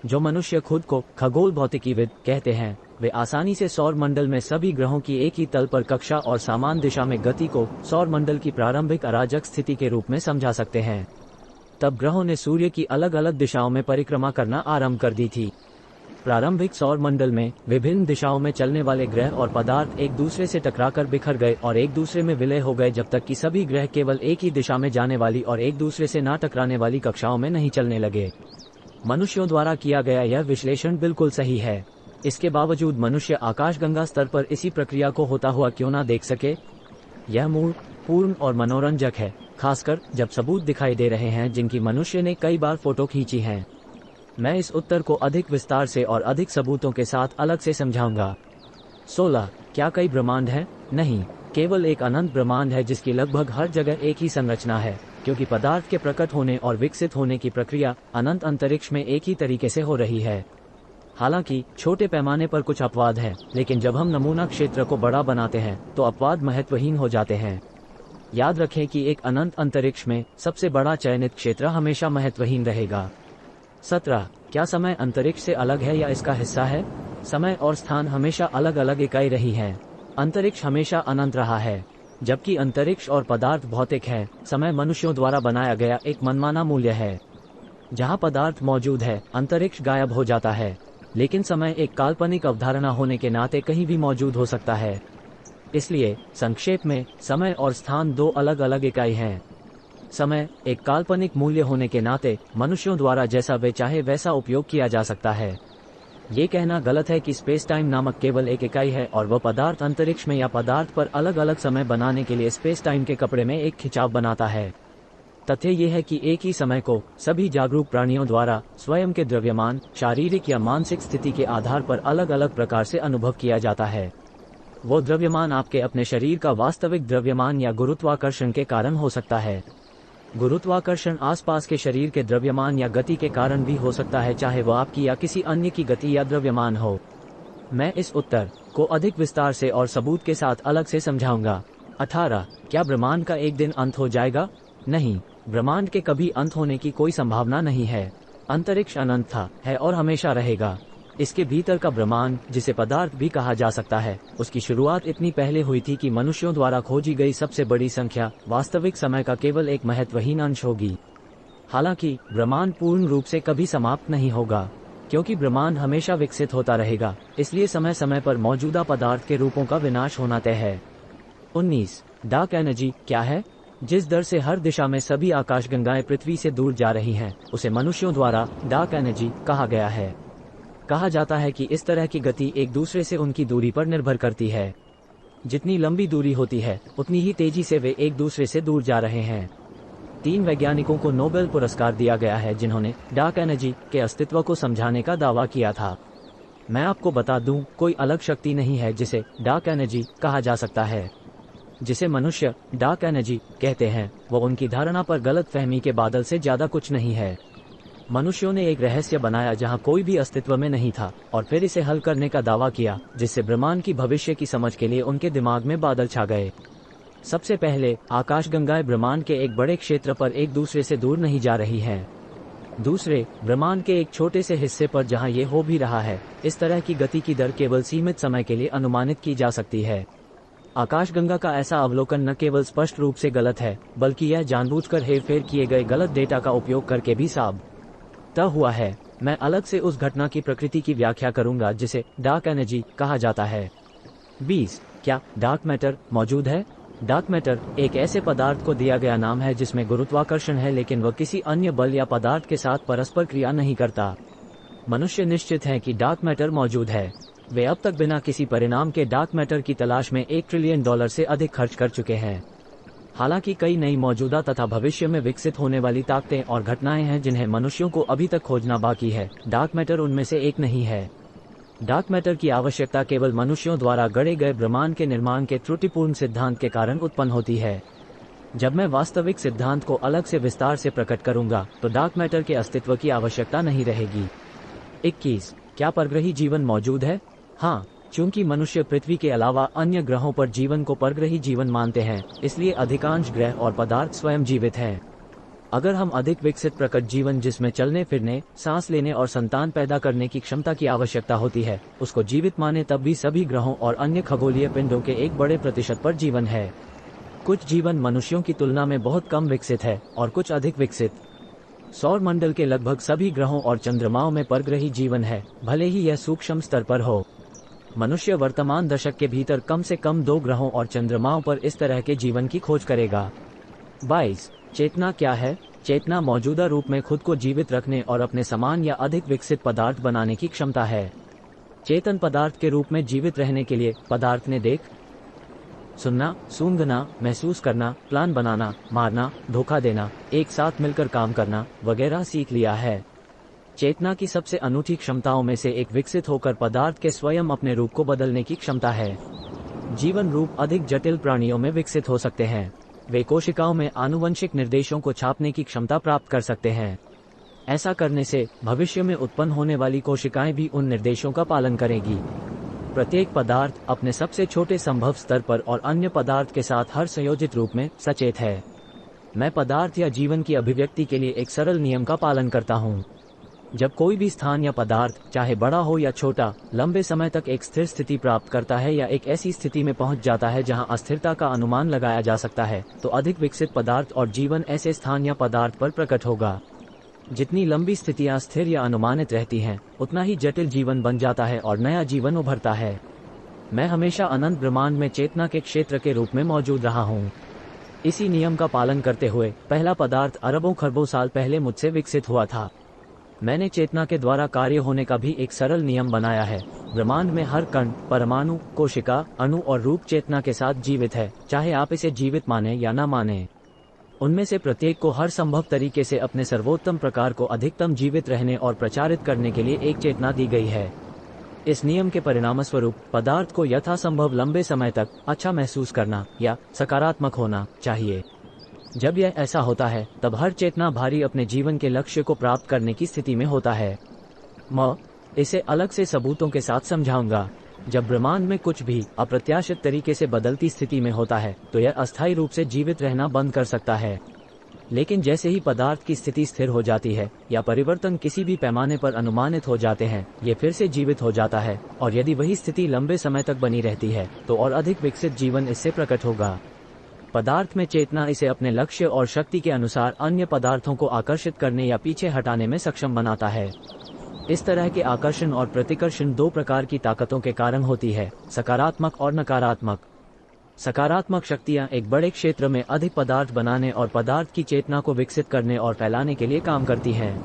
जो मनुष्य खुद को खगोल भौतिकीविद कहते हैं, वे आसानी से सौर मंडल में सभी ग्रहों की एक ही तल पर कक्षा और समान दिशा में गति को सौर मंडल की प्रारंभिक अराजक स्थिति के रूप में समझा सकते हैं। तब ग्रहों ने सूर्य की अलग अलग दिशाओं में परिक्रमा करना आरंभ कर दी थी। प्रारंभिक सौर मंडल में विभिन्न दिशाओं में चलने वाले ग्रह और पदार्थ एक दूसरे से टकराकर बिखर गए और एक दूसरे में विलय हो गए, जब तक कि सभी ग्रह केवल एक ही दिशा में जाने वाली और एक दूसरे से ना टकराने वाली कक्षाओं में नहीं चलने लगे। मनुष्यों द्वारा किया गया यह विश्लेषण बिल्कुल सही है। इसके बावजूद मनुष्य आकाशगंगा स्तर पर इसी प्रक्रिया को होता हुआ क्यों ना देख सके? यह मूल, पूर्ण और मनोरंजक है, खासकर जब सबूत दिखाई दे रहे हैं जिनकी मनुष्य ने कई बार फोटो खींची हैं। मैं इस उत्तर को अधिक विस्तार से और अधिक सबूतों के साथ अलग से समझाऊंगा। 16. क्या कई ब्रह्मांड हैं? नहीं, केवल एक अनंत ब्रह्मांड है जिसकी लगभग हर जगह एक ही संरचना है, क्योंकि पदार्थ के प्रकट होने और विकसित होने की प्रक्रिया अनंत अंतरिक्ष में एक ही तरीके से हो रही है। हालांकि छोटे पैमाने पर कुछ अपवाद हैं, लेकिन जब हम नमूना क्षेत्र को बड़ा बनाते हैं तो अपवाद महत्वहीन हो जाते हैं। याद रखें कि एक अनंत अंतरिक्ष में सबसे बड़ा चयनित क्षेत्र हमेशा महत्वहीन रहेगा। 17. क्या समय अंतरिक्ष से अलग है या इसका हिस्सा है? समय और स्थान हमेशा अलग अलग इकाई रही हैं। अंतरिक्ष हमेशा अनंत रहा है। जबकि अंतरिक्ष और पदार्थ भौतिक है, समय मनुष्यों द्वारा बनाया गया एक मनमाना मूल्य है। जहाँ पदार्थ मौजूद है, अंतरिक्ष गायब हो जाता है, लेकिन समय एक काल्पनिक अवधारणा होने के नाते कहीं भी मौजूद हो सकता है। इसलिए संक्षेप में, समय और स्थान दो अलग अलग इकाई हैं। समय एक काल्पनिक मूल्य होने के नाते मनुष्यों द्वारा जैसा वे चाहे वैसा उपयोग किया जा सकता है। ये कहना गलत है कि स्पेस टाइम नामक केवल एक इकाई है और वह पदार्थ अंतरिक्ष में या पदार्थ पर अलग अलग समय बनाने के लिए स्पेस टाइम के कपड़े में एक खिंचाव बनाता है। तथ्य यह है कि एक ही समय को सभी जागरूक प्राणियों द्वारा स्वयं के द्रव्यमान, शारीरिक या मानसिक स्थिति के आधार पर अलग अलग प्रकार से अनुभव किया जाता है। वो द्रव्यमान आपके अपने शरीर का वास्तविक द्रव्यमान या गुरुत्वाकर्षण के कारण हो सकता है। गुरुत्वाकर्षण आसपास के शरीर के द्रव्यमान या गति के कारण भी हो सकता है, चाहे वह आपकी या किसी अन्य की गति या द्रव्यमान हो। मैं इस उत्तर को अधिक विस्तार से और सबूत के साथ अलग से समझाऊंगा। 18. क्या ब्रह्मांड का एक दिन अंत हो जाएगा? नहीं, ब्रह्मांड के कभी अंत होने की कोई संभावना नहीं है। अंतरिक्ष अनंत था, है और हमेशा रहेगा। इसके भीतर का ब्रह्मांड, जिसे पदार्थ भी कहा जा सकता है, उसकी शुरुआत इतनी पहले हुई थी कि मनुष्यों द्वारा खोजी गई सबसे बड़ी संख्या वास्तविक समय का केवल एक महत्वहीन अंश होगी। हालांकि ब्रह्मांड पूर्ण रूप से कभी समाप्त नहीं होगा, क्योंकि ब्रह्मांड हमेशा विकसित होता रहेगा, इसलिए समय समय पर मौजूदा पदार्थ के रूपों का विनाश होना तय है। 19. डार्क एनर्जी क्या है? जिस दर से हर दिशा में सभी आकाशगंगाएं पृथ्वी से दूर जा रही हैं, उसे मनुष्यों द्वारा डार्क एनर्जी कहा गया है। कहा जाता है कि इस तरह की गति एक दूसरे से उनकी दूरी पर निर्भर करती है। जितनी लंबी दूरी होती है, उतनी ही तेजी से वे एक दूसरे से दूर जा रहे हैं। 3 वैज्ञानिकों को नोबेल पुरस्कार दिया गया है जिन्होंने डार्क एनर्जी के अस्तित्व को समझाने का दावा किया था। मैं आपको बता दूं, कोई अलग शक्ति नहीं है जिसे डार्क एनर्जी कहा जा सकता है। जिसे मनुष्य डार्क एनर्जी कहते हैं, वो उनकी धारणा पर गलत फहमी के बादल से ज्यादा कुछ नहीं है। मनुष्यों ने एक रहस्य बनाया जहां कोई भी अस्तित्व में नहीं था, और फिर इसे हल करने का दावा किया, जिससे ब्रह्मांड की भविष्य की समझ के लिए उनके दिमाग में बादल छा गए। सबसे पहले, आकाशगंगाएं ब्रह्मांड के एक बड़े क्षेत्र पर एक दूसरे से दूर नहीं जा रही हैं। दूसरे, ब्रह्मांड के एक छोटे से हिस्से पर जहां ये हो भी रहा है, इस तरह की गति की दर केवल सीमित समय के लिए अनुमानित की जा सकती है। आकाशगंगा का ऐसा अवलोकन न केवल स्पष्ट रूप से गलत है, बल्कि यह जानबूझकर हेरफेर किए गए गलत डेटा का उपयोग करके भी साबित हुआ है। मैं अलग से उस घटना की प्रकृति की व्याख्या करूंगा जिसे डार्क एनर्जी कहा जाता है। 20. क्या डार्क मैटर मौजूद है? डार्क मैटर एक ऐसे पदार्थ को दिया गया नाम है जिसमें गुरुत्वाकर्षण है, लेकिन वह किसी अन्य बल या पदार्थ के साथ परस्पर क्रिया नहीं करता। मनुष्य निश्चित है कि डार्क मैटर मौजूद है। वे अब तक बिना किसी परिणाम के डार्क मैटर की तलाश में $1 ट्रिलियन से अधिक खर्च कर चुके हैं। हालांकि कई नई मौजूदा तथा भविष्य में विकसित होने वाली ताकतें और घटनाएं हैं जिन्हें मनुष्यों को अभी तक खोजना बाकी है। डार्क मैटर उनमें से एक नहीं है। डार्क मैटर की आवश्यकता केवल मनुष्यों द्वारा गढ़े गए ब्रह्मांड के निर्माण के त्रुटिपूर्ण सिद्धांत के कारण उत्पन्न होती है। जब मैं वास्तविक सिद्धांत को अलग से विस्तार से प्रकट करूंगा, तो डार्क मैटर के अस्तित्व की आवश्यकता नहीं रहेगी। 21. क्या परग्रही जीवन मौजूद है? हाँ, चूंकि मनुष्य पृथ्वी के अलावा अन्य ग्रहों पर जीवन को परग्रही जीवन मानते हैं, इसलिए अधिकांश ग्रह और पदार्थ स्वयं जीवित हैं। अगर हम अधिक विकसित प्रकट जीवन, जिसमें चलने फिरने, सांस लेने और संतान पैदा करने की क्षमता की आवश्यकता होती है, उसको जीवित माने, तब भी सभी ग्रहों और अन्य खगोलीय पिंडों के एक बड़े प्रतिशत पर जीवन है। कुछ जीवन मनुष्यों की तुलना में बहुत कम विकसित है और कुछ अधिक विकसित। सौर मंडल के लगभग सभी ग्रहों और चंद्रमाओं में परग्रही जीवन है, भले ही यह सूक्ष्म स्तर पर हो। मनुष्य वर्तमान दशक के भीतर कम से कम 2 ग्रहों और चंद्रमाओं पर इस तरह के जीवन की खोज करेगा। 22. चेतना क्या है? चेतना मौजूदा रूप में खुद को जीवित रखने और अपने समान या अधिक विकसित पदार्थ बनाने की क्षमता है। चेतन पदार्थ के रूप में जीवित रहने के लिए पदार्थ ने देख, सुनना, सूंघना, महसूस करना, प्लान बनाना, मारना, धोखा देना, एक साथ मिलकर काम करना वगैरह सीख लिया है। चेतना की सबसे अनूठी क्षमताओं में से एक विकसित होकर पदार्थ के स्वयं अपने रूप को बदलने की क्षमता है। जीवन रूप अधिक जटिल प्राणियों में विकसित हो सकते हैं। वे कोशिकाओं में आनुवंशिक निर्देशों को छापने की क्षमता प्राप्त कर सकते हैं। ऐसा करने से भविष्य में उत्पन्न होने वाली कोशिकाएं भी उन निर्देशों का पालन करेगी। प्रत्येक पदार्थ अपने सबसे छोटे संभव स्तर पर और अन्य पदार्थ के साथ हर संयोजित रूप में सचेत है। मैं पदार्थ या जीवन की अभिव्यक्ति के लिए एक सरल नियम का पालन करता हूँ। जब कोई भी स्थान या पदार्थ, चाहे बड़ा हो या छोटा, लंबे समय तक एक स्थिर स्थिति प्राप्त करता है या एक ऐसी स्थिति में पहुंच जाता है जहां अस्थिरता का अनुमान लगाया जा सकता है, तो अधिक विकसित पदार्थ और जीवन ऐसे स्थान या पदार्थ पर प्रकट होगा। जितनी लंबी स्थितियां स्थिर या अनुमानित रहती हैं, उतना ही जटिल जीवन बन जाता है और नया जीवन उभरता है। मैं हमेशा अनंत ब्रह्मांड में चेतना के क्षेत्र के रूप में मौजूद रहा हूँ। इसी नियम का पालन करते हुए पहला पदार्थ अरबों खरबों साल पहले मुझसे विकसित हुआ था। मैंने चेतना के द्वारा कार्य होने का भी एक सरल नियम बनाया है। ब्रह्मांड में हर कण, परमाणु, कोशिका, अणु और रूप चेतना के साथ जीवित है, चाहे आप इसे जीवित माने या न माने। उनमें से प्रत्येक को हर संभव तरीके से अपने सर्वोत्तम प्रकार को अधिकतम जीवित रहने और प्रचारित करने के लिए एक चेतना दी गई है। इस नियम के परिणामस्वरूप पदार्थ को यथासंभव लंबे समय तक अच्छा महसूस करना या सकारात्मक होना चाहिए। जब यह ऐसा होता है, तब हर चेतना भारी अपने जीवन के लक्ष्य को प्राप्त करने की स्थिति में होता है। मैं इसे अलग से सबूतों के साथ समझाऊंगा। जब ब्रह्मांड में कुछ भी अप्रत्याशित तरीके से बदलती स्थिति में होता है, तो यह अस्थायी रूप से जीवित रहना बंद कर सकता है। लेकिन जैसे ही पदार्थ की स्थिति स्थिर हो जाती है या परिवर्तन किसी भी पैमाने पर अनुमानित हो जाते हैं, ये फिर से जीवित हो जाता है, और यदि वही स्थिति लंबे समय तक बनी रहती है, तो और अधिक विकसित जीवन इससे प्रकट होगा। पदार्थ में चेतना इसे अपने लक्ष्य और शक्ति के अनुसार अन्य पदार्थों को आकर्षित करने या पीछे हटाने में सक्षम बनाता है। इस तरह के आकर्षण और प्रतिकर्षण दो प्रकार की ताकतों के कारण होती है, सकारात्मक और नकारात्मक। सकारात्मक शक्तियां एक बड़े क्षेत्र में अधिक पदार्थ बनाने और पदार्थ की चेतना को विकसित करने और फैलाने के लिए काम करती हैं,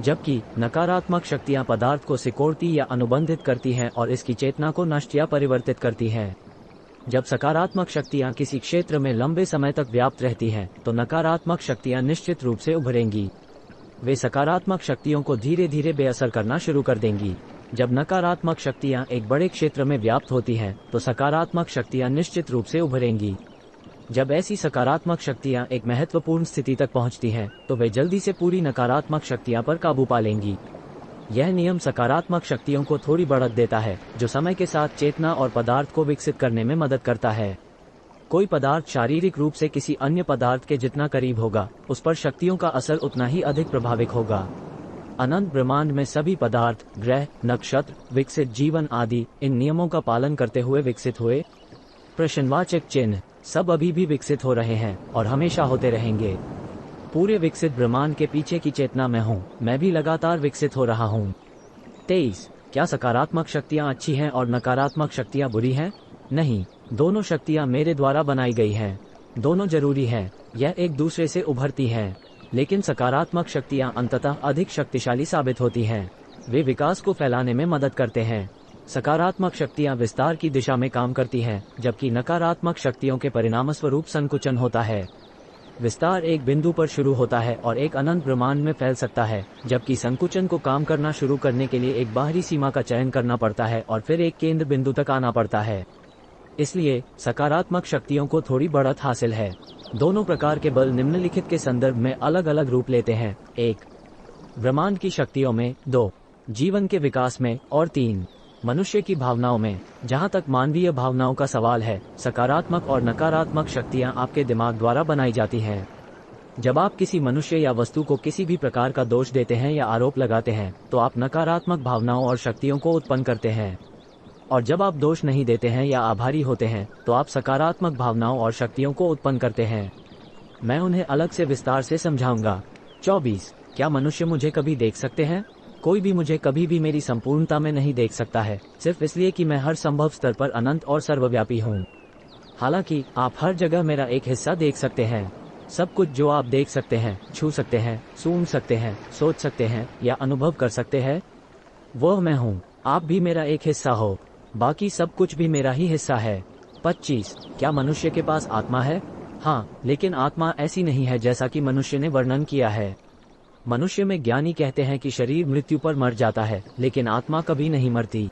जबकि नकारात्मक शक्तियां पदार्थ को सिकोड़ती या अनुबंधित करती हैं और इसकी चेतना को नष्ट या परिवर्तित करती हैं। जब सकारात्मक शक्तियां किसी क्षेत्र में लंबे समय तक व्याप्त रहती हैं, तो नकारात्मक शक्तियां निश्चित रूप से उभरेंगी। वे सकारात्मक शक्तियों को धीरे धीरे बेअसर करना शुरू कर देंगी। जब नकारात्मक शक्तियां एक बड़े क्षेत्र में व्याप्त होती हैं, तो सकारात्मक शक्तियां निश्चित रूप से उभरेंगी। जब ऐसी सकारात्मक शक्तियां एक महत्वपूर्ण स्थिति तक पहुंचती हैं, तो वे जल्दी से पूरी नकारात्मक शक्तियां पर काबू पा लेंगी। यह नियम सकारात्मक शक्तियों को थोड़ी बढ़त देता है, जो समय के साथ चेतना और पदार्थ को विकसित करने में मदद करता है। कोई पदार्थ शारीरिक रूप से किसी अन्य पदार्थ के जितना करीब होगा, उस पर शक्तियों का असर उतना ही अधिक प्रभावित होगा। अनंत ब्रह्मांड में सभी पदार्थ, ग्रह, नक्षत्र, विकसित जीवन आदि इन नियमों का पालन करते हुए विकसित हुए। प्रश्नवाचक चिन्ह। सब अभी भी विकसित हो रहे हैं और हमेशा होते रहेंगे। पूरे विकसित ब्रह्मांड के पीछे की चेतना मैं हूँ। मैं भी लगातार विकसित हो रहा हूँ। 23. क्या सकारात्मक शक्तियाँ अच्छी हैं और नकारात्मक शक्तियाँ बुरी हैं? नहीं, दोनों शक्तियाँ मेरे द्वारा बनाई गई हैं। दोनों जरूरी हैं। यह एक दूसरे से उभरती हैं। लेकिन सकारात्मक शक्तियाँ अंततः अधिक शक्तिशाली साबित होती हैं। वे विकास को फैलाने में मदद करते हैं। सकारात्मक शक्तियाँ विस्तार की दिशा में काम करती हैं, जबकि नकारात्मक शक्तियों के परिणामस्वरूप संकुचन होता है। विस्तार एक बिंदु पर शुरू होता है और एक अनंत ब्रह्मांड में फैल सकता है, जबकि संकुचन को काम करना शुरू करने के लिए एक बाहरी सीमा का चयन करना पड़ता है और फिर एक केंद्र बिंदु तक आना पड़ता है। इसलिए सकारात्मक शक्तियों को थोड़ी बढ़त हासिल है। दोनों प्रकार के बल निम्नलिखित के संदर्भ में अलग अलग रूप लेते हैं। 1. ब्रह्मांड की शक्तियों में। 2. जीवन के विकास में। और 3. मनुष्य की भावनाओं में। जहां तक मानवीय भावनाओं का सवाल है, सकारात्मक और नकारात्मक शक्तियां आपके दिमाग द्वारा बनाई जाती हैं। जब आप किसी मनुष्य या वस्तु को किसी भी प्रकार का दोष देते हैं या आरोप लगाते हैं, तो आप नकारात्मक भावनाओं और शक्तियों को उत्पन्न करते हैं। और जब आप दोष नहीं देते हैं या आभारी होते हैं, तो आप सकारात्मक भावनाओं और शक्तियों को उत्पन्न करते हैं। मैं उन्हें अलग से विस्तार से समझाऊंगा। 24. क्या मनुष्य मुझे कभी देख सकते हैं? कोई भी मुझे कभी भी मेरी संपूर्णता में नहीं देख सकता है, सिर्फ इसलिए कि मैं हर संभव स्तर पर अनंत और सर्वव्यापी हूँ। हालांकि आप हर जगह मेरा एक हिस्सा देख सकते हैं। सब कुछ जो आप देख सकते हैं, छू सकते हैं, सूंघ सकते हैं, सोच सकते हैं या अनुभव कर सकते हैं, वह मैं हूँ। आप भी मेरा एक हिस्सा हो। बाकी सब कुछ भी मेरा ही हिस्सा है। 25. क्या मनुष्य के पास आत्मा है? हाँ, लेकिन आत्मा ऐसी नहीं है जैसा कि मनुष्य ने वर्णन किया है। मनुष्य में ज्ञानी कहते हैं कि शरीर मृत्यु पर मर जाता है, लेकिन आत्मा कभी नहीं मरती।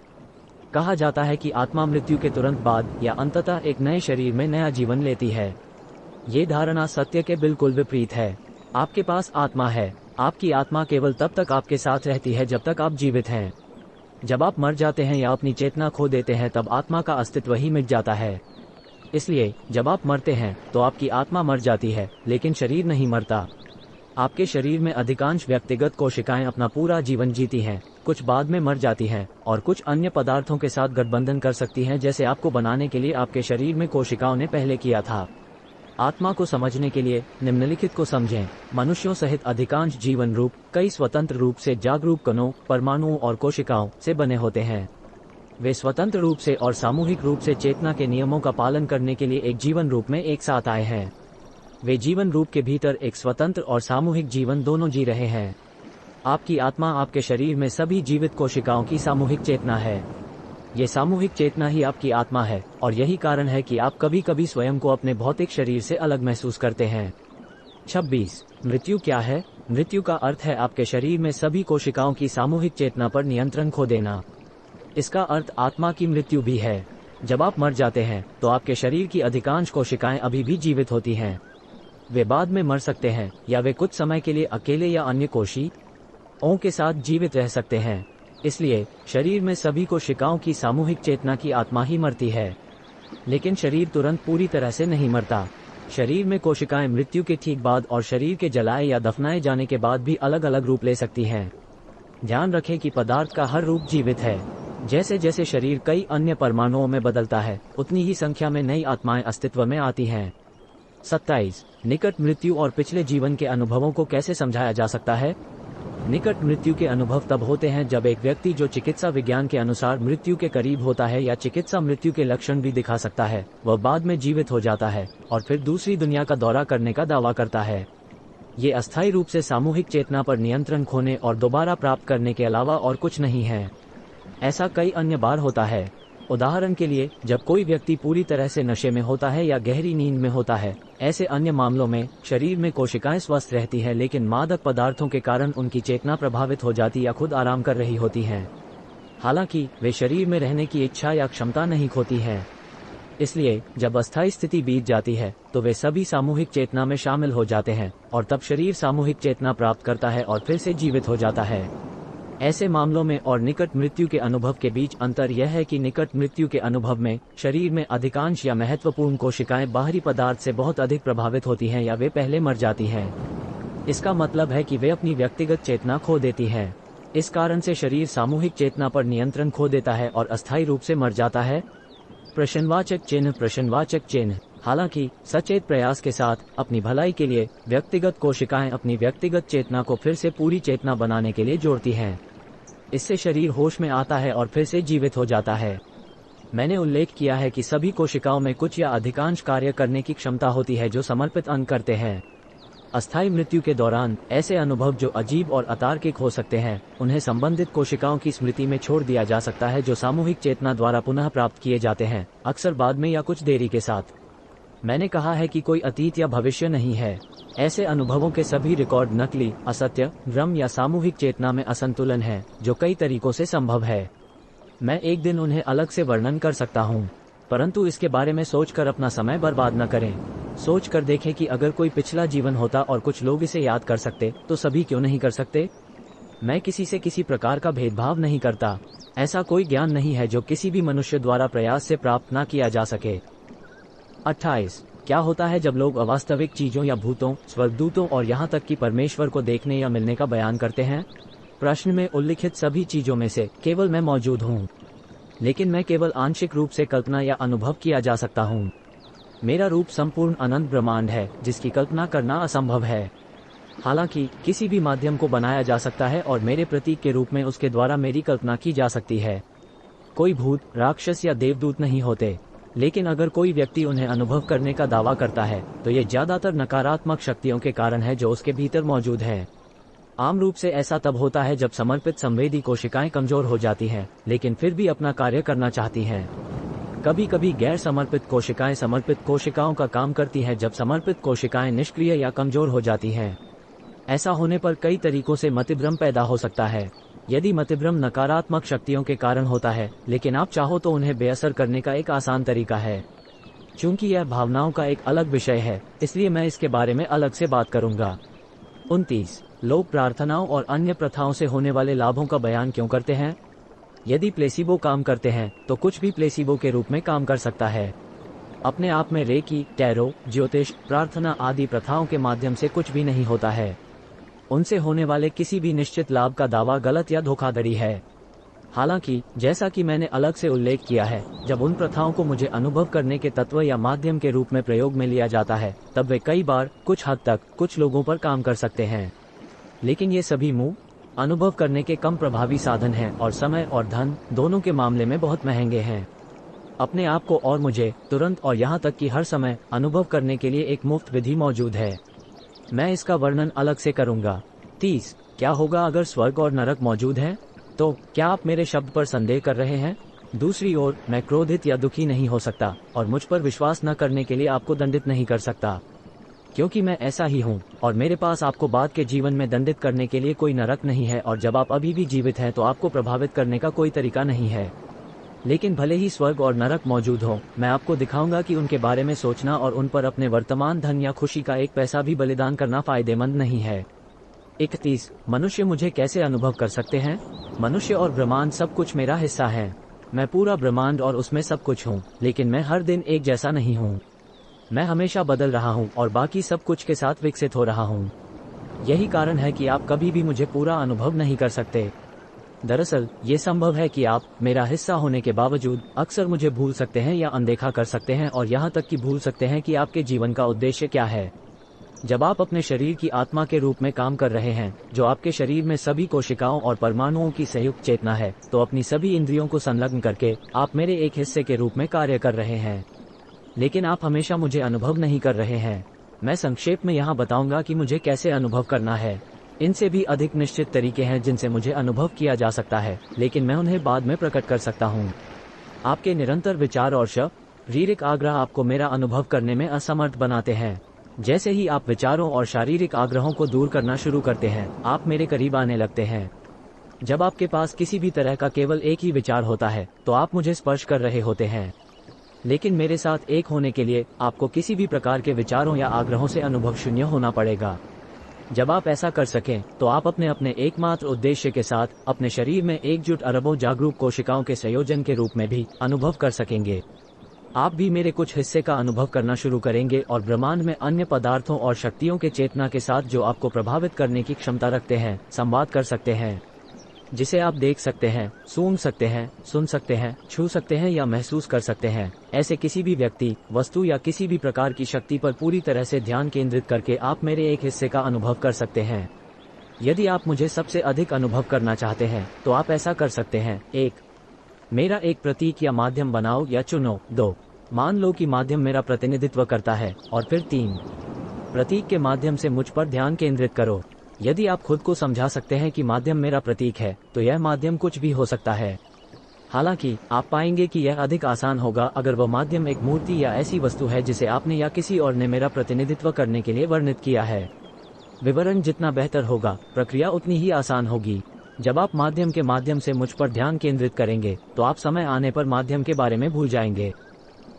कहा जाता है कि आत्मा मृत्यु के तुरंत बाद या अंततः एक नए शरीर में नया जीवन लेती है। ये धारणा सत्य के बिल्कुल विपरीत है। आपके पास आत्मा है। आपकी आत्मा केवल तब तक आपके साथ रहती है जब तक आप जीवित हैं। जब आप मर जाते हैं या अपनी चेतना खो देते हैं, तब आत्मा का अस्तित्व ही मिट जाता है। इसलिए जब आप मरते हैं तो आपकी आत्मा मर जाती है, लेकिन शरीर नहीं मरता। आपके शरीर में अधिकांश व्यक्तिगत कोशिकाएं अपना पूरा जीवन जीती हैं, कुछ बाद में मर जाती हैं और कुछ अन्य पदार्थों के साथ गठबंधन कर सकती हैं, जैसे आपको बनाने के लिए आपके शरीर में कोशिकाओं ने पहले किया था। आत्मा को समझने के लिए निम्नलिखित को समझें। मनुष्यों सहित अधिकांश जीवन रूप कई स्वतंत्र रूप से जागरूक कणों, परमाणुओं और कोशिकाओं से बने होते हैं। वे स्वतंत्र रूप से और सामूहिक रूप से चेतना के नियमों का पालन करने के लिए एक जीवन रूप में एक साथ आए हैं। वे जीवन रूप के भीतर एक स्वतंत्र और सामूहिक जीवन दोनों जी रहे हैं। आपकी आत्मा आपके शरीर में सभी जीवित कोशिकाओं की सामूहिक चेतना है। ये सामूहिक चेतना ही आपकी आत्मा है और यही कारण है कि आप कभी कभी स्वयं को अपने भौतिक शरीर से अलग महसूस करते हैं। 26. मृत्यु क्या है? मृत्यु का अर्थ है आपके शरीर में सभी कोशिकाओं की सामूहिक चेतना पर नियंत्रण खो देना। इसका अर्थ आत्मा की मृत्यु भी है। जब आप मर जाते हैं तो आपके शरीर की अधिकांश कोशिकाएं अभी भी जीवित होती हैं। वे बाद में मर सकते हैं या वे कुछ समय के लिए अकेले या अन्य कोशिकाओं के साथ जीवित रह सकते हैं। इसलिए शरीर में सभी कोशिकाओं की सामूहिक चेतना की आत्मा ही मरती है, लेकिन शरीर तुरंत पूरी तरह से नहीं मरता। शरीर में कोशिकाएं मृत्यु के ठीक बाद और शरीर के जलाए या दफनाए जाने के बाद भी अलग अलग रूप ले सकती हैं। ध्यान रखें कि पदार्थ का हर रूप जीवित है। जैसे जैसे शरीर कई अन्य परमाणुओं में बदलता है, उतनी ही संख्या में नई आत्माएं अस्तित्व में आती हैं। 27. निकट मृत्यु और पिछले जीवन के अनुभवों को कैसे समझाया जा सकता है? निकट मृत्यु के अनुभव तब होते हैं जब एक व्यक्ति जो चिकित्सा विज्ञान के अनुसार मृत्यु के करीब होता है या चिकित्सा मृत्यु के लक्षण भी दिखा सकता है, वह बाद में जीवित हो जाता है और फिर दूसरी दुनिया का दौरा करने का दावा करता है। ये अस्थायी रूप से सामूहिक चेतना पर नियंत्रण खोने और दोबारा प्राप्त करने के अलावा और कुछ नहीं है। ऐसा कई अन्य बार होता है। उदाहरण के लिए, जब कोई व्यक्ति पूरी तरह से नशे में होता है या गहरी नींद में होता है। ऐसे अन्य मामलों में शरीर में कोशिकाएं स्वस्थ रहती है, लेकिन मादक पदार्थों के कारण उनकी चेतना प्रभावित हो जाती या खुद आराम कर रही होती हैं। हालांकि वे शरीर में रहने की इच्छा या क्षमता नहीं खोती हैं। इसलिए जब अस्थायी स्थिति बीत जाती है तो वे सभी सामूहिक चेतना में शामिल हो जाते हैं और तब शरीर सामूहिक चेतना प्राप्त करता है और फिर से जीवित हो जाता है। ऐसे मामलों में और निकट मृत्यु के अनुभव के बीच अंतर यह है कि निकट मृत्यु के अनुभव में शरीर में अधिकांश या महत्वपूर्ण कोशिकाएं बाहरी पदार्थ से बहुत अधिक प्रभावित होती हैं या वे पहले मर जाती हैं। इसका मतलब है कि वे अपनी व्यक्तिगत चेतना खो देती हैं। इस कारण से शरीर सामूहिक चेतना पर नियंत्रण खो देता है और अस्थायी रूप से मर जाता है। प्रश्नवाचक चिन्ह। हालांकि सचेत प्रयास के साथ अपनी भलाई के लिए व्यक्तिगत कोशिकाएं अपनी व्यक्तिगत चेतना को फिर से पूरी चेतना बनाने के लिए जोड़ती हैं। इससे शरीर होश में आता है और फिर से जीवित हो जाता है। मैंने उल्लेख किया है कि सभी कोशिकाओं में कुछ या अधिकांश कार्य करने की क्षमता होती है जो समर्पित अंग करते हैं। अस्थायी मृत्यु के दौरान ऐसे अनुभव जो अजीब और अतार्किक हो सकते हैं, उन्हें संबंधित कोशिकाओं की स्मृति में छोड़ दिया जा सकता है, जो सामूहिक चेतना द्वारा पुनः प्राप्त किए जाते हैं, अक्सर बाद में या कुछ देरी के साथ। मैंने कहा है कि कोई अतीत या भविष्य नहीं है। ऐसे अनुभवों के सभी रिकॉर्ड नकली, असत्य, भ्रम या सामूहिक चेतना में असंतुलन है, जो कई तरीकों से संभव है। मैं एक दिन उन्हें अलग से वर्णन कर सकता हूँ, परंतु इसके बारे में सोचकर अपना समय बर्बाद न करें। सोच कर देखें कि अगर कोई पिछला जीवन होता और कुछ लोग इसे याद कर सकते, तो सभी क्यों नहीं कर सकते? मैं किसी से किसी प्रकार का भेदभाव नहीं करता। ऐसा कोई ज्ञान नहीं है जो किसी भी मनुष्य द्वारा प्रयास से प्राप्त न किया जा सके। 28. क्या होता है जब लोग अवास्तविक चीजों या भूतों, स्वर्गदूतों और यहाँ तक कि परमेश्वर को देखने या मिलने का बयान करते हैं? प्रश्न में उल्लिखित सभी चीजों में से केवल मैं मौजूद हूँ, लेकिन मैं केवल आंशिक रूप से कल्पना या अनुभव किया जा सकता हूँ। मेरा रूप संपूर्ण अनंत ब्रह्मांड है जिसकी कल्पना करना असंभव है। हालांकि किसी भी माध्यम को बनाया जा सकता है और मेरे प्रतीक के रूप में उसके द्वारा मेरी कल्पना की जा सकती है। कोई भूत, राक्षस या देवदूत नहीं होते, लेकिन अगर कोई व्यक्ति उन्हें अनुभव करने का दावा करता है तो ये ज्यादातर नकारात्मक शक्तियों के कारण है जो उसके भीतर मौजूद है। आम रूप से ऐसा तब होता है जब समर्पित संवेदी कोशिकाएं कमजोर हो जाती हैं, लेकिन फिर भी अपना कार्य करना चाहती हैं। कभी कभी गैर समर्पित कोशिकाएं समर्पित कोशिकाओं का काम करती हैं जब समर्पित कोशिकाएं निष्क्रिय या कमजोर हो जाती हैं। ऐसा होने पर कई तरीकों से मतिभ्रम पैदा हो सकता है। यदि मतिभ्रम नकारात्मक शक्तियों के कारण होता है, लेकिन आप चाहो तो उन्हें बेअसर करने का एक आसान तरीका है। चूंकि यह भावनाओं का एक अलग विषय है, इसलिए मैं इसके बारे में अलग से बात करूंगा। 29. लोग प्रार्थनाओं और अन्य प्रथाओं से होने वाले लाभों का बयान क्यों करते हैं? यदि प्लेसिबो काम करते हैं तो कुछ भी प्लेसिबो के रूप में काम कर सकता है। अपने आप में रेकी, टैरो, ज्योतिष, प्रार्थना आदि प्रथाओं के माध्यम से कुछ भी नहीं होता है। उनसे होने वाले किसी भी निश्चित लाभ का दावा गलत या धोखाधड़ी है। हालांकि जैसा कि मैंने अलग से उल्लेख किया है, जब उन प्रथाओं को मुझे अनुभव करने के तत्व या माध्यम के रूप में प्रयोग में लिया जाता है, तब वे कई बार कुछ हद तक कुछ लोगों पर काम कर सकते हैं। लेकिन ये सभी मुंह अनुभव करने के कम प्रभावी साधन हैं और समय और धन दोनों के मामले में बहुत महंगे हैं। अपने आप को और मुझे तुरंत और यहाँ तक कि हर समय अनुभव करने के लिए एक मुफ्त विधि मौजूद है। मैं इसका वर्णन अलग से करूंगा। 30. क्या होगा अगर स्वर्ग और नरक मौजूद है? तो क्या आप मेरे शब्द पर संदेह कर रहे हैं? दूसरी ओर, मैं क्रोधित या दुखी नहीं हो सकता और मुझ पर विश्वास न करने के लिए आपको दंडित नहीं कर सकता, क्योंकि मैं ऐसा ही हूँ और मेरे पास आपको बाद के जीवन में दंडित करने के लिए कोई नरक नहीं है, और जब आप अभी भी जीवित हैं तो आपको प्रभावित करने का कोई तरीका नहीं है। लेकिन भले ही स्वर्ग और नरक मौजूद हो, मैं आपको दिखाऊंगा कि उनके बारे में सोचना और उन पर अपने वर्तमान धन या खुशी का एक पैसा भी बलिदान करना फायदेमंद नहीं है। 31. मनुष्य मुझे कैसे अनुभव कर सकते हैं? मनुष्य और ब्रह्मांड सब कुछ मेरा हिस्सा है। मैं पूरा ब्रह्मांड और उसमें सब कुछ हूँ, लेकिन मैं हर दिन एक जैसा नहीं हूँ। मैं हमेशा बदल रहा हूँ और बाकी सब कुछ के साथ विकसित हो रहा हूँ। यही कारण है कि आप कभी भी मुझे पूरा अनुभव नहीं कर सकते। दरअसल ये संभव है कि आप मेरा हिस्सा होने के बावजूद अक्सर मुझे भूल सकते हैं या अनदेखा कर सकते हैं, और यहाँ तक कि भूल सकते हैं कि आपके जीवन का उद्देश्य क्या है। जब आप अपने शरीर की आत्मा के रूप में काम कर रहे हैं, जो आपके शरीर में सभी कोशिकाओं और परमाणुओं की संयुक्त चेतना है, तो अपनी सभी इंद्रियों को संलग्न करके आप मेरे एक हिस्से के रूप में कार्य कर रहे हैं। लेकिन आप हमेशा मुझे अनुभव नहीं कर रहे हैं। मैं संक्षेप में यहाँ बताऊंगा कि मुझे कैसे अनुभव करना है। इनसे भी अधिक निश्चित तरीके हैं जिनसे मुझे अनुभव किया जा सकता है, लेकिन मैं उन्हें बाद में प्रकट कर सकता हूँ। आपके निरंतर विचार और शारीरिक आग्रह आपको मेरा अनुभव करने में असमर्थ बनाते हैं। जैसे ही आप विचारों और शारीरिक आग्रहों को दूर करना शुरू करते हैं, आप मेरे करीब आने लगते हैं। जब आपके पास किसी भी तरह का केवल एक ही विचार होता है, तो आप मुझे स्पर्श कर रहे होते हैं। लेकिन मेरे साथ एक होने के लिए आपको किसी भी प्रकार के विचारों या आग्रहों से अनुभव शून्य होना पड़ेगा। जब आप ऐसा कर सकें, तो आप अपने अपने एकमात्र उद्देश्य के साथ अपने शरीर में एकजुट अरबों जागरूक कोशिकाओं के संयोजन के रूप में भी अनुभव कर सकेंगे। आप भी मेरे कुछ हिस्से का अनुभव करना शुरू करेंगे और ब्रह्मांड में अन्य पदार्थों और शक्तियों के चेतना के साथ जो आपको प्रभावित करने की क्षमता रखते हैं, संवाद कर सकते हैं, जिसे आप देख सकते हैं, सूंघ सकते हैं, सुन सकते हैं, छू सकते हैं या महसूस कर सकते हैं। ऐसे किसी भी व्यक्ति, वस्तु या किसी भी प्रकार की शक्ति पर पूरी तरह से ध्यान केंद्रित करके आप मेरे एक हिस्से का अनुभव कर सकते हैं। यदि आप मुझे सबसे अधिक अनुभव करना चाहते हैं, तो आप ऐसा कर सकते हैं। 1. मेरा एक प्रतीक या माध्यम बनाओ या चुनो। 2. मान लो कि माध्यम मेरा प्रतिनिधित्व करता है। और फिर 3. प्रतीक के माध्यम से मुझ पर ध्यान केंद्रित करो। यदि आप खुद को समझा सकते हैं कि माध्यम मेरा प्रतीक है, तो यह माध्यम कुछ भी हो सकता है। हालांकि आप पाएंगे कि यह अधिक आसान होगा अगर वह माध्यम एक मूर्ति या ऐसी वस्तु है जिसे आपने या किसी और ने मेरा प्रतिनिधित्व करने के लिए वर्णित किया है। विवरण जितना बेहतर होगा, प्रक्रिया उतनी ही आसान होगी। जब आप माध्यम के माध्यम से मुझ पर ध्यान केंद्रित करेंगे, तो आप समय आने पर माध्यम के बारे में भूल जाएंगे।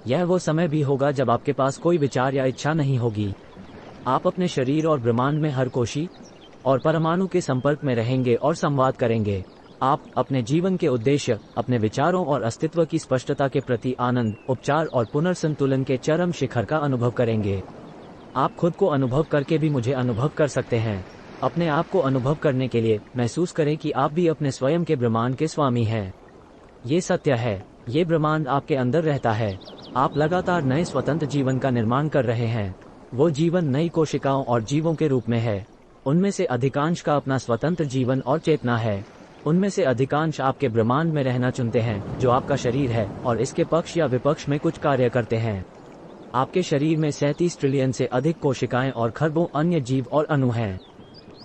यह वो समय भी होगा जब आपके पास कोई विचार या इच्छा नहीं होगी। आप अपने शरीर और ब्रह्मांड में हर कोशी और परमाणु के संपर्क में रहेंगे और संवाद करेंगे। आप अपने जीवन के उद्देश्य, अपने विचारों और अस्तित्व की स्पष्टता के प्रति आनंद, उपचार और पुनर्संतुलन के चरम शिखर का अनुभव करेंगे। आप खुद को अनुभव करके भी मुझे अनुभव कर सकते हैं। अपने आप को अनुभव करने के लिए महसूस करें कि आप भी अपने स्वयं के ब्रह्मांड के स्वामी हैं। ये सत्य है, ये ब्रह्मांड आपके अंदर रहता है। आप लगातार नए स्वतंत्र जीवन का निर्माण कर रहे हैं। वो जीवन नई कोशिकाओं और जीवों के रूप में है। उनमें से अधिकांश का अपना स्वतंत्र जीवन और चेतना है। उनमें से अधिकांश आपके ब्रह्मांड में रहना चुनते हैं, जो आपका शरीर है, और इसके पक्ष या विपक्ष में कुछ कार्य करते हैं। आपके शरीर में 37 ट्रिलियन से अधिक कोशिकाएं और खरबों अन्य जीव और अणु हैं।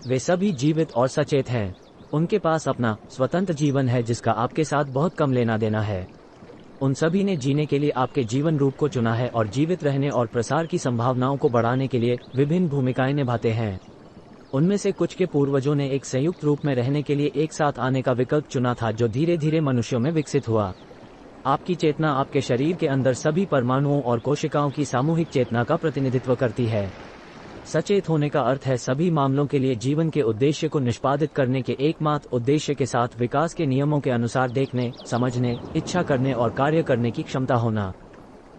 वे सभी जीवित और सचेत हैं। उनके पास अपना स्वतंत्र जीवन है जिसका आपके साथ बहुत कम लेना देना है। उन सभी ने जीने के लिए आपके जीवन रूप को चुना है और जीवित रहने और प्रसार की संभावनाओं को बढ़ाने के लिए विभिन्न भूमिकाएं निभाते हैं। उनमें से कुछ के पूर्वजों ने एक संयुक्त रूप में रहने के लिए एक साथ आने का विकल्प चुना था, जो धीरे धीरे मनुष्यों में विकसित हुआ। आपकी चेतना आपके शरीर के अंदर सभी परमाणुओं और कोशिकाओं की सामूहिक चेतना का प्रतिनिधित्व करती है। सचेत होने का अर्थ है सभी मामलों के लिए जीवन के उद्देश्य को निष्पादित करने के एकमात्र उद्देश्य के साथ विकास के नियमों के अनुसार देखने, समझने, इच्छा करने और कार्य करने की क्षमता होना।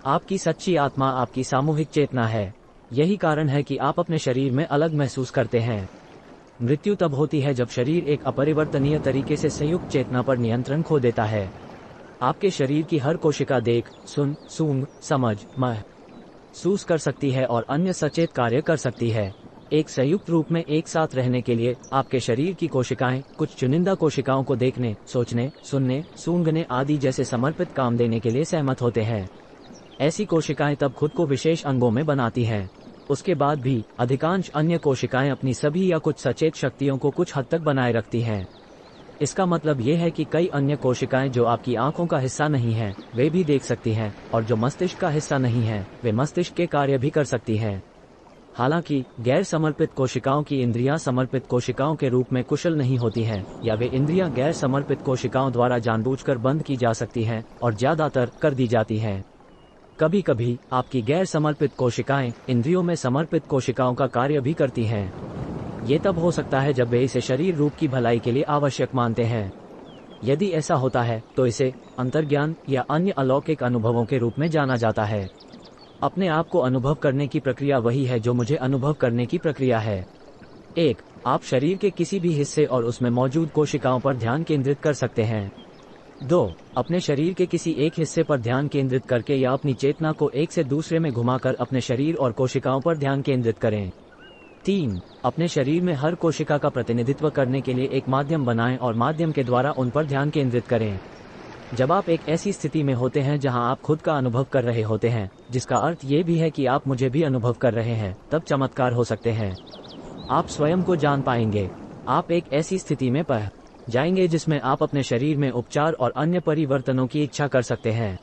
आपकी सच्ची आत्मा आपकी सामूहिक चेतना है। यही कारण है कि आप अपने शरीर में अलग महसूस करते हैं। मृत्यु तब होती है जब शरीर एक अपरिवर्तनीय तरीके से संयुक्त चेतना पर नियंत्रण खो देता है। आपके शरीर की हर कोशिका देख, सुन, सूंघ, समझ, महसूस कर सकती है और अन्य सचेत कार्य कर सकती है। एक संयुक्त रूप में एक साथ रहने के लिए आपके शरीर की कोशिकाएं कुछ चुनिंदा कोशिकाओं को देखने, सोचने, सुनने, सूंघने आदि जैसे समर्पित काम देने के लिए सहमत होते हैं। ऐसी कोशिकाएं तब खुद को विशेष अंगों में बनाती हैं। उसके बाद भी अधिकांश अन्य कोशिकाएं अपनी सभी या कुछ सचेत शक्तियों को कुछ हद तक बनाए रखती हैं। इसका मतलब ये है कि कई अन्य कोशिकाएं जो आपकी आंखों का हिस्सा नहीं हैं, वे भी देख सकती हैं, और जो मस्तिष्क का हिस्सा नहीं है, वे मस्तिष्क के कार्य भी कर सकती हैं। हालांकि गैर समर्पित कोशिकाओं की इंद्रियां समर्पित कोशिकाओं के रूप में कुशल नहीं होती हैं, या वे इंद्रियां गैर समर्पित कोशिकाओं द्वारा जानबूझकर बंद की जा सकती हैं और ज्यादातर कर दी जाती हैं। कभी कभी आपकी गैर समर्पित कोशिकाएं इंद्रियों में समर्पित कोशिकाओं का कार्य भी करती हैं। ये तब हो सकता है जब वे इसे शरीर रूप की भलाई के लिए आवश्यक मानते हैं। यदि ऐसा होता है तो इसे अंतर्ज्ञान या अन्य अलौकिक अनुभवों के रूप में जाना जाता है। अपने आप को अनुभव करने की प्रक्रिया वही है जो मुझे अनुभव करने की प्रक्रिया है। 1. आप शरीर के किसी भी हिस्से और उसमें मौजूद कोशिकाओं पर ध्यान केंद्रित कर सकते हैं। 2. अपने शरीर के किसी एक हिस्से पर ध्यान केंद्रित करके या अपनी चेतना को एक से दूसरे में घुमाकर अपने शरीर और कोशिकाओं पर ध्यान केंद्रित करें। 3. अपने शरीर में हर कोशिका का प्रतिनिधित्व करने के लिए एक माध्यम बनाएं और माध्यम के द्वारा उन पर ध्यान केंद्रित करें। जब आप एक ऐसी स्थिति में होते हैं जहां आप खुद का अनुभव कर रहे होते हैं, जिसका अर्थ ये भी है कि आप मुझे भी अनुभव कर रहे हैं, तब चमत्कार हो सकते हैं। आप स्वयं को जान पाएंगे। आप एक ऐसी स्थिति में पह जाएंगे जिसमें आप अपने शरीर में उपचार और अन्य परिवर्तनों की इच्छा कर सकते हैं।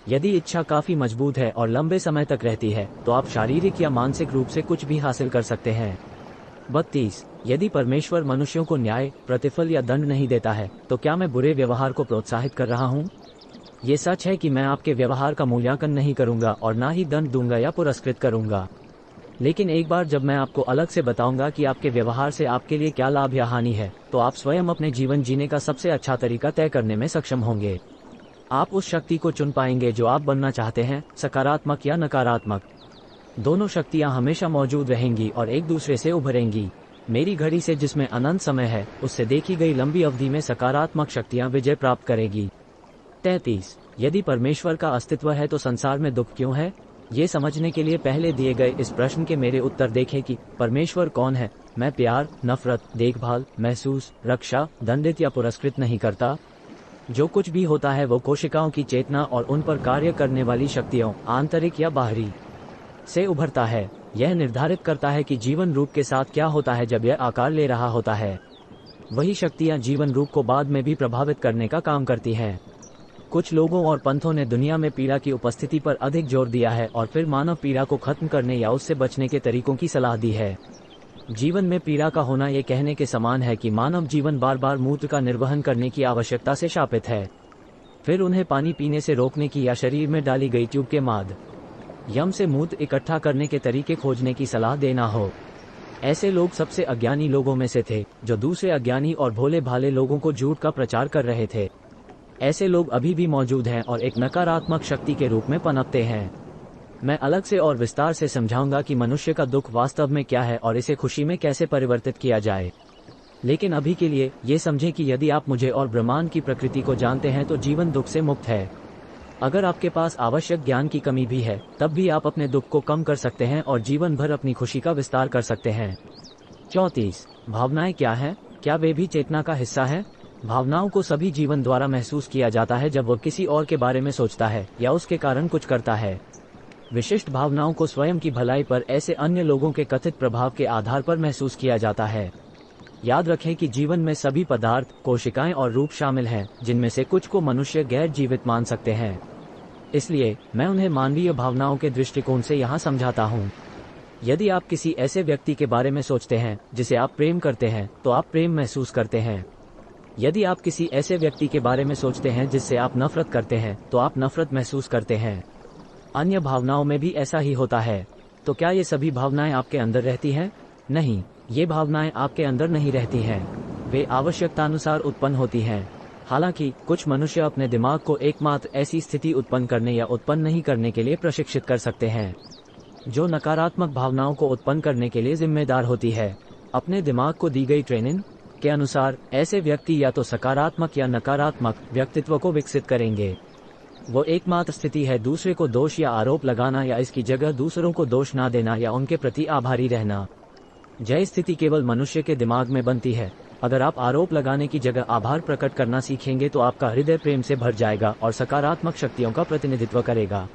यदि इच्छा काफी मजबूत है और लंबे समय तक रहती है तो आप शारीरिक या मानसिक रूप से कुछ भी हासिल कर सकते हैं। 32. यदि परमेश्वर मनुष्यों को न्याय, प्रतिफल या दंड नहीं देता है तो क्या मैं बुरे व्यवहार को प्रोत्साहित कर रहा हूँ? ये सच है कि मैं आपके व्यवहार का मूल्यांकन नहीं करूंगा और ना ही दंड दूंगा या पुरस्कृत करूंगा। लेकिन एक बार जब मैं आपको अलग से बताऊंगा कि आपके व्यवहार से आपके लिए क्या लाभ या हानि है, तो आप स्वयं अपने जीवन जीने का सबसे अच्छा तरीका तय करने में सक्षम होंगे। आप उस शक्ति को चुन पाएंगे जो आप बनना चाहते हैं, सकारात्मक या नकारात्मक। दोनों शक्तियां हमेशा मौजूद रहेंगी और एक दूसरे से उभरेंगी। मेरी घड़ी से जिसमें अनंत समय है, उससे देखी गई लंबी अवधि में सकारात्मक शक्तियां विजय प्राप्त करेगी। 33. यदि परमेश्वर का अस्तित्व है तो संसार में दुख क्यों है? ये समझने के लिए पहले दिए गए इस प्रश्न के मेरे उत्तर देखें कि परमेश्वर कौन है। मैं प्यार, नफरत, देखभाल, महसूस, रक्षा, दंडित या पुरस्कृत नहीं करता। जो कुछ भी होता है वो कोशिकाओं की चेतना और उन पर कार्य करने वाली शक्तियों, आंतरिक या बाहरी, से उभरता है। यह निर्धारित करता है कि जीवन रूप के साथ क्या होता है जब यह आकार ले रहा होता है। वही शक्तियां जीवन रूप को बाद में भी प्रभावित करने का काम करती हैं। कुछ लोगों और पंथों ने दुनिया में पीड़ा की उपस्थिति पर अधिक जोर दिया है और फिर मानव पीड़ा को खत्म करने या उससे बचने के तरीकों की सलाह दी है। जीवन में पीड़ा का होना ये कहने के समान है कि मानव जीवन बार बार मूत्र का निर्वहन करने की आवश्यकता से शापित है, फिर उन्हें पानी पीने से रोकने की या शरीर में डाली गई ट्यूब के माध्यम से मूत्र इकट्ठा करने के तरीके खोजने की सलाह देना हो। ऐसे लोग सबसे अज्ञानी लोगों में से थे, जो दूसरे अज्ञानी और भोले भाले लोगों को झूठ का प्रचार कर रहे थे। ऐसे लोग अभी भी मौजूद हैं और एक नकारात्मक शक्ति के रूप में पनपते हैं। मैं अलग से और विस्तार से समझाऊंगा कि मनुष्य का दुख वास्तव में क्या है और इसे खुशी में कैसे परिवर्तित किया जाए। लेकिन अभी के लिए ये समझें कि यदि आप मुझे और ब्रह्मांड की प्रकृति को जानते हैं तो जीवन दुख से मुक्त है। अगर आपके पास आवश्यक ज्ञान की कमी भी है, तब भी आप अपने दुख को कम कर सकते हैं और जीवन भर अपनी खुशी का विस्तार कर सकते हैं। 34. भावनाएं क्या हैं? क्या वे भी चेतना का हिस्सा है? भावनाओं को सभी जीवन द्वारा महसूस किया जाता है जब वह किसी और के बारे में सोचता है या उसके कारण कुछ करता है। विशिष्ट भावनाओं को स्वयं की भलाई पर ऐसे अन्य लोगों के कथित प्रभाव के आधार पर महसूस किया जाता है। याद रखें कि जीवन में सभी पदार्थ, कोशिकाएं और रूप शामिल हैं, जिनमें से कुछ को मनुष्य गैर जीवित मान सकते हैं। इसलिए मैं उन्हें मानवीय भावनाओं के दृष्टिकोण से यहाँ समझाता हूँ। यदि आप किसी ऐसे व्यक्ति के बारे में सोचते हैं जिसे आप प्रेम करते हैं, तो आप प्रेम महसूस करते हैं। यदि आप किसी ऐसे व्यक्ति के बारे में सोचते हैं जिससे आप नफरत करते हैं, तो आप नफरत महसूस करते हैं। अन्य भावनाओं में भी ऐसा ही होता है। तो क्या ये सभी भावनाएं आपके अंदर रहती हैं? नहीं, ये भावनाएं आपके अंदर नहीं रहती हैं। वे आवश्यकतानुसार उत्पन्न होती हैं। हालांकि कुछ मनुष्य अपने दिमाग को एकमात्र ऐसी स्थिति उत्पन्न करने या उत्पन्न नहीं करने के लिए प्रशिक्षित कर सकते हैं, जो नकारात्मक भावनाओं को उत्पन्न करने के लिए जिम्मेदार होती है। अपने दिमाग को दी गई ट्रेनिंग के अनुसार ऐसे व्यक्ति या तो सकारात्मक या नकारात्मक व्यक्तित्व को विकसित करेंगे। वो एकमात्र स्थिति है दूसरे को दोष या आरोप लगाना या इसकी जगह दूसरों को दोष ना देना या उनके प्रति आभारी रहना। यह स्थिति केवल मनुष्य के दिमाग में बनती है। अगर आप आरोप लगाने की जगह आभार प्रकट करना सीखेंगे तो आपका हृदय प्रेम से भर जाएगा और सकारात्मक शक्तियों का प्रतिनिधित्व करेगा।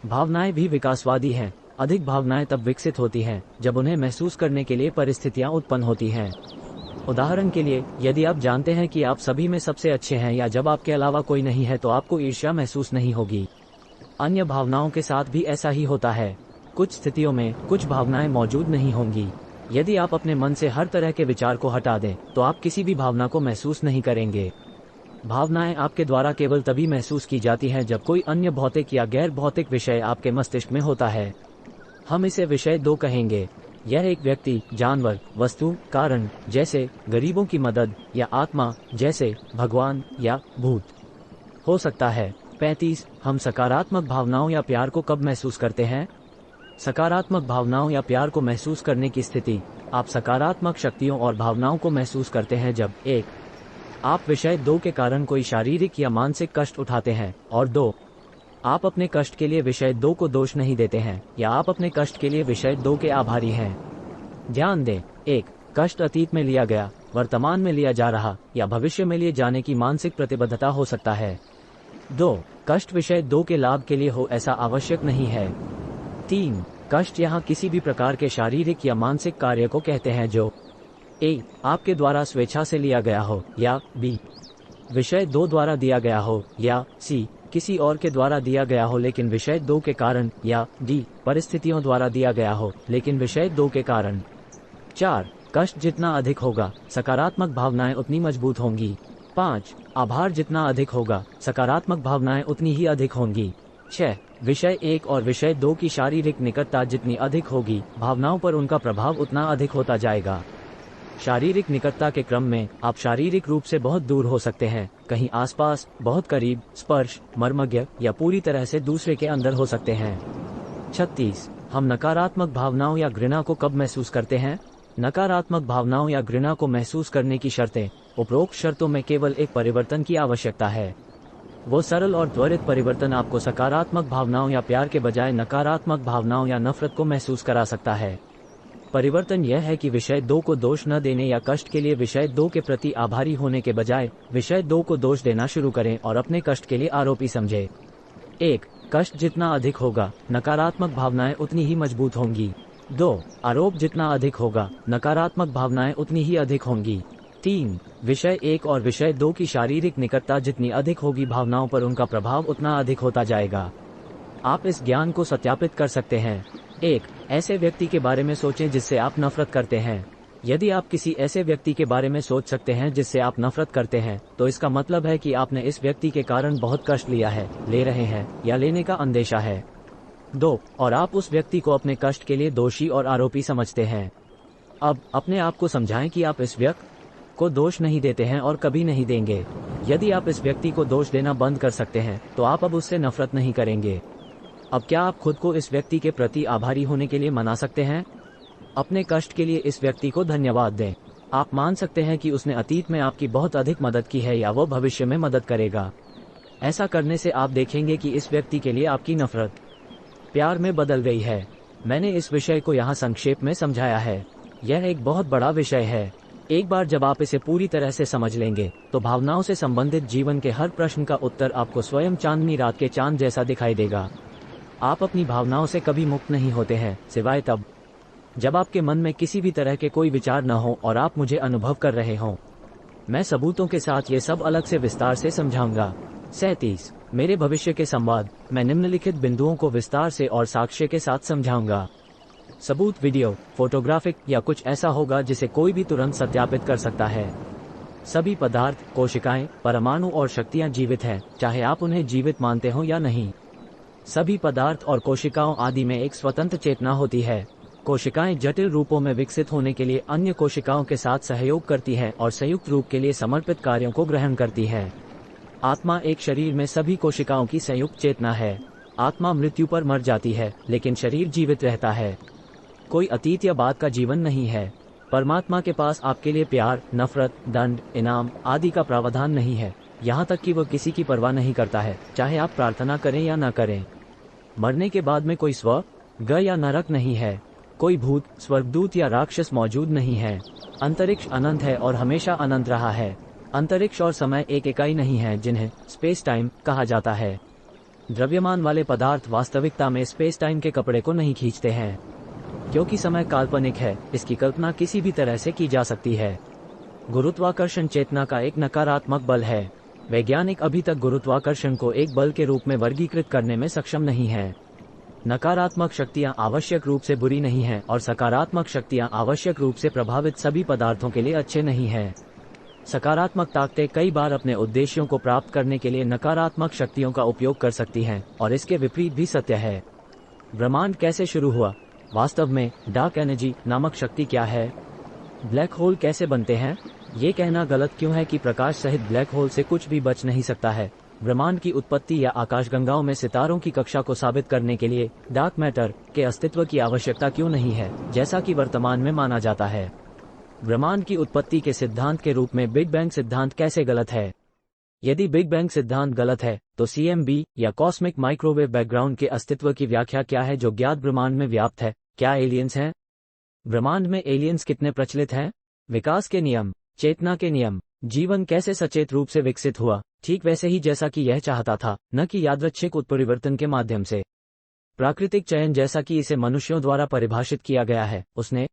भावनाएं भी विकासवादी हैं। अधिक भावनाएं तब विकसित होती हैं जब उन्हें महसूस करने के लिए परिस्थितियां उत्पन्न होती हैं। उदाहरण के लिए, यदि आप जानते हैं कि आप सभी में सबसे अच्छे हैं या जब आपके अलावा कोई नहीं है तो आपको ईर्ष्या महसूस नहीं होगी। अन्य भावनाओं के साथ भी ऐसा ही होता है। कुछ स्थितियों में कुछ भावनाएं मौजूद नहीं होंगी। यदि आप अपने मन से हर तरह के विचार को हटा दें तो आप किसी भी भावना को महसूस नहीं करेंगे। भावनाएं आपके द्वारा केवल तभी महसूस की जाती हैं जब कोई अन्य भौतिक या गैर भौतिक विषय आपके मस्तिष्क में होता है। हम इसे विषय 2 कहेंगे। यह एक व्यक्ति, जानवर, वस्तु, कारण जैसे गरीबों की मदद या आत्मा जैसे भगवान या भूत हो सकता है। 35 हम सकारात्मक भावनाओं या प्यार को कब महसूस करते हैं? सकारात्मक भावनाओं या प्यार को महसूस करने की स्थिति, आप सकारात्मक शक्तियों और भावनाओं को महसूस करते हैं जब 1 आप विषय 2 के कारण कोई शारीरिक या मानसिक कष्ट उठाते हैं और 2 आप अपने कष्ट के लिए विषय 2 को दोष नहीं देते हैं या आप अपने कष्ट के लिए विषय 2 के आभारी हैं। ध्यान दें, 1 कष्ट अतीत में लिया गया, वर्तमान में लिया जा रहा या भविष्य में लिए जाने की मानसिक प्रतिबद्धता हो सकता है। 2 कष्ट विषय 2 के लाभ के लिए हो ऐसा आवश्यक नहीं है। 3 कष्ट यहाँ किसी भी प्रकार के शारीरिक या मानसिक कार्य को कहते हैं जो A आपके द्वारा स्वेच्छा से लिया गया हो या B विषय 2 द्वारा दिया गया हो या C किसी और के द्वारा दिया गया हो लेकिन विषय 2 के कारण या D परिस्थितियों द्वारा दिया गया हो लेकिन विषय 2 के कारण। 4 कष्ट जितना अधिक होगा, सकारात्मक भावनाएं उतनी मजबूत होंगी। 5 आभार जितना अधिक होगा, सकारात्मक भावनाएं उतनी ही अधिक होंगी। 6 विषय 1 और विषय 2 की शारीरिक निकटता जितनी अधिक होगी, भावनाओं पर उनका प्रभाव उतना अधिक होता जाएगा। शारीरिक निकटता के क्रम में आप शारीरिक रूप से बहुत दूर हो सकते हैं, कहीं आसपास, बहुत करीब, स्पर्श, मर्मज्ञ या पूरी तरह से दूसरे के अंदर हो सकते हैं। 36 हम नकारात्मक भावनाओं या घृणा को कब महसूस करते हैं? नकारात्मक भावनाओं या घृणा को महसूस करने की शर्तें, उपरोक्त शर्तों में केवल एक परिवर्तन की आवश्यकता है। वो सरल और त्वरित परिवर्तन आपको सकारात्मक भावनाओं या प्यार के बजाय नकारात्मक भावनाओं या नफरत को महसूस करा सकता है। परिवर्तन यह है कि विषय 2 को दोष न देने या कष्ट के लिए विषय 2 के प्रति आभारी होने के बजाय विषय 2 को दोष देना शुरू करें और अपने कष्ट के लिए आरोपी समझें। 1 कष्ट जितना अधिक होगा, नकारात्मक भावनाएं उतनी ही मजबूत होंगी। 2 आरोप जितना अधिक होगा, नकारात्मक भावनाएं उतनी ही अधिक होंगी। 3 विषय 1 और विषय 2 की शारीरिक निकटता जितनी अधिक होगी, भावनाओं पर उनका प्रभाव उतना अधिक होता जाएगा। आप इस ज्ञान को सत्यापित कर सकते हैं। 1 ऐसे व्यक्ति के बारे में सोचें जिससे आप नफरत करते हैं। यदि आप किसी ऐसे व्यक्ति के बारे में सोच सकते हैं जिससे आप नफरत करते हैं, तो इसका मतलब है कि आपने इस व्यक्ति के कारण बहुत कष्ट लिया है, ले रहे हैं या लेने का अंदेशा है। 2 और आप उस व्यक्ति को अपने कष्ट के लिए दोषी और आरोपी समझते हैं। अब अपने आप को समझाएं कि आप इस व्यक्ति को दोष नहीं देते हैं और कभी नहीं देंगे। यदि आप इस व्यक्ति को दोष देना बंद कर सकते हैं तो आप अब उससे नफरत नहीं करेंगे। अब क्या आप खुद को इस व्यक्ति के प्रति आभारी होने के लिए मना सकते हैं? अपने कष्ट के लिए इस व्यक्ति को धन्यवाद दें। आप मान सकते हैं कि उसने अतीत में आपकी बहुत अधिक मदद की है या वो भविष्य में मदद करेगा। ऐसा करने से आप देखेंगे कि इस व्यक्ति के लिए आपकी नफरत प्यार में बदल गई है। मैंने इस विषय को यहाँ संक्षेप में समझाया है। यह एक बहुत बड़ा विषय है। एक बार जब आप इसे पूरी तरह से समझ लेंगे तो भावनाओं से संबंधित जीवन के हर प्रश्न का उत्तर आपको स्वयं चांदनी रात के चांद जैसा दिखाई देगा। आप अपनी भावनाओं से कभी मुक्त नहीं होते हैं, सिवाय तब जब आपके मन में किसी भी तरह के कोई विचार न हो और आप मुझे अनुभव कर रहे हों। मैं सबूतों के साथ ये सब अलग से विस्तार से समझाऊंगा। 37 मेरे भविष्य के संवाद, मैं निम्नलिखित बिंदुओं को विस्तार से और साक्ष्य के साथ समझाऊंगा। सबूत वीडियो, फोटोग्राफिक या कुछ ऐसा होगा जिसे कोई भी तुरंत सत्यापित कर सकता है। सभी पदार्थ, कोशिकाएं, परमाणु और शक्तियां जीवित हैं, चाहे आप उन्हें जीवित मानते हो या नहीं। सभी पदार्थ और कोशिकाओं आदि में एक स्वतंत्र चेतना होती है। कोशिकाएं जटिल रूपों में विकसित होने के लिए अन्य कोशिकाओं के साथ सहयोग करती हैं और संयुक्त रूप के लिए समर्पित कार्यों को ग्रहण करती हैं। आत्मा एक शरीर में सभी कोशिकाओं की संयुक्त चेतना है। आत्मा मृत्यु पर मर जाती है, लेकिन शरीर जीवित रहता है। कोई अतीत या बाद का जीवन नहीं है। परमात्मा के पास आपके लिए प्यार, नफरत, दंड, इनाम आदि का प्रावधान नहीं है। यहाँ तक कि वह किसी की परवाह नहीं करता है, चाहे आप प्रार्थना करें या न करें। मरने के बाद में कोई स्वर्ग या नरक नहीं है। कोई भूत, स्वर्गदूत या राक्षस मौजूद नहीं है। अंतरिक्ष अनंत है और हमेशा अनंत रहा है। अंतरिक्ष और समय एक इकाई नहीं है जिन्हें स्पेस टाइम कहा जाता है। द्रव्यमान वाले पदार्थ वास्तविकता में स्पेस टाइम के कपड़े को नहीं खींचते हैं, क्योंकि समय काल्पनिक है। इसकी कल्पना किसी भी तरह से की जा सकती है। गुरुत्वाकर्षण चेतना का एक नकारात्मक बल है। वैज्ञानिक अभी तक गुरुत्वाकर्षण को एक बल के रूप में वर्गीकृत करने में सक्षम नहीं है। नकारात्मक शक्तियां आवश्यक रूप से बुरी नहीं हैं और सकारात्मक शक्तियां आवश्यक रूप से प्रभावित सभी पदार्थों के लिए अच्छे नहीं हैं। सकारात्मक ताकतें कई बार अपने उद्देश्यों को प्राप्त करने के लिए नकारात्मक शक्तियों का उपयोग कर सकती हैं, और इसके विपरीत भी सत्य है। ब्रह्मांड कैसे शुरू हुआ? वास्तव में डार्क एनर्जी नामक शक्ति क्या है? ब्लैक होल कैसे बनते हैं? ये कहना गलत क्यों है कि प्रकाश सहित ब्लैक होल से कुछ भी बच नहीं सकता है? ब्रह्मांड की उत्पत्ति या आकाशगंगाओं में सितारों की कक्षा को साबित करने के लिए डार्क मैटर के अस्तित्व की आवश्यकता क्यों नहीं है, जैसा कि वर्तमान में माना जाता है? ब्रह्मांड की उत्पत्ति के सिद्धांत के रूप में बिग बैंग सिद्धांत कैसे गलत है? यदि बिग बैंग सिद्धांत गलत है, तो CMB या कॉस्मिक माइक्रोवेव बैकग्राउंड के अस्तित्व की व्याख्या क्या है जो ज्ञात ब्रह्मांड में व्याप्त है? क्या एलियंस हैं? ब्रह्मांड में एलियंस कितने प्रचलित हैं? विकास के नियम, चेतना के नियम, जीवन कैसे सचेत रूप से विकसित हुआ, ठीक वैसे ही जैसा कि यह चाहता था, न कि यादृच्छिक उत्परिवर्तन के माध्यम से। प्राकृतिक चयन जैसा कि इसे मनुष्यों द्वारा परिभाषित किया गया है, उसने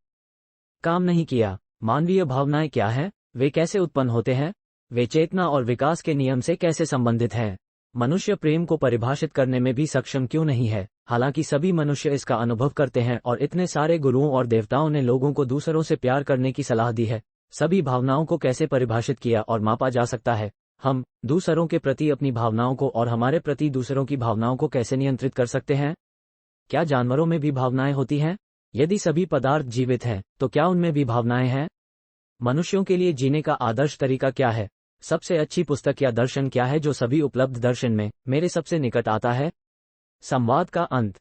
काम नहीं किया। मानवीय भावनाएं क्या हैं? वे कैसे उत्पन्न होते हैं? वे चेतना और विकास के नियम से कैसे संबंधित हैं? मनुष्य प्रेम को परिभाषित करने में भी सक्षम क्यों नहीं है, हालांकि सभी मनुष्य इसका अनुभव करते हैं और इतने सारे गुरुओं और देवताओं ने लोगों को दूसरों से प्यार करने की सलाह दी है? सभी भावनाओं को कैसे परिभाषित किया और मापा जा सकता है? हम दूसरों के प्रति अपनी भावनाओं को और हमारे प्रति दूसरों की भावनाओं को कैसे नियंत्रित कर सकते हैं? क्या जानवरों में भी भावनाएं होती हैं? यदि सभी पदार्थ जीवित हैं, तो क्या उनमें भी भावनाएं हैं? मनुष्यों के लिए जीने का आदर्श तरीका क्या है? सबसे अच्छी पुस्तक या दर्शन क्या है जो सभी उपलब्ध दर्शन में मेरे सबसे निकट आता है? संवाद का अंत।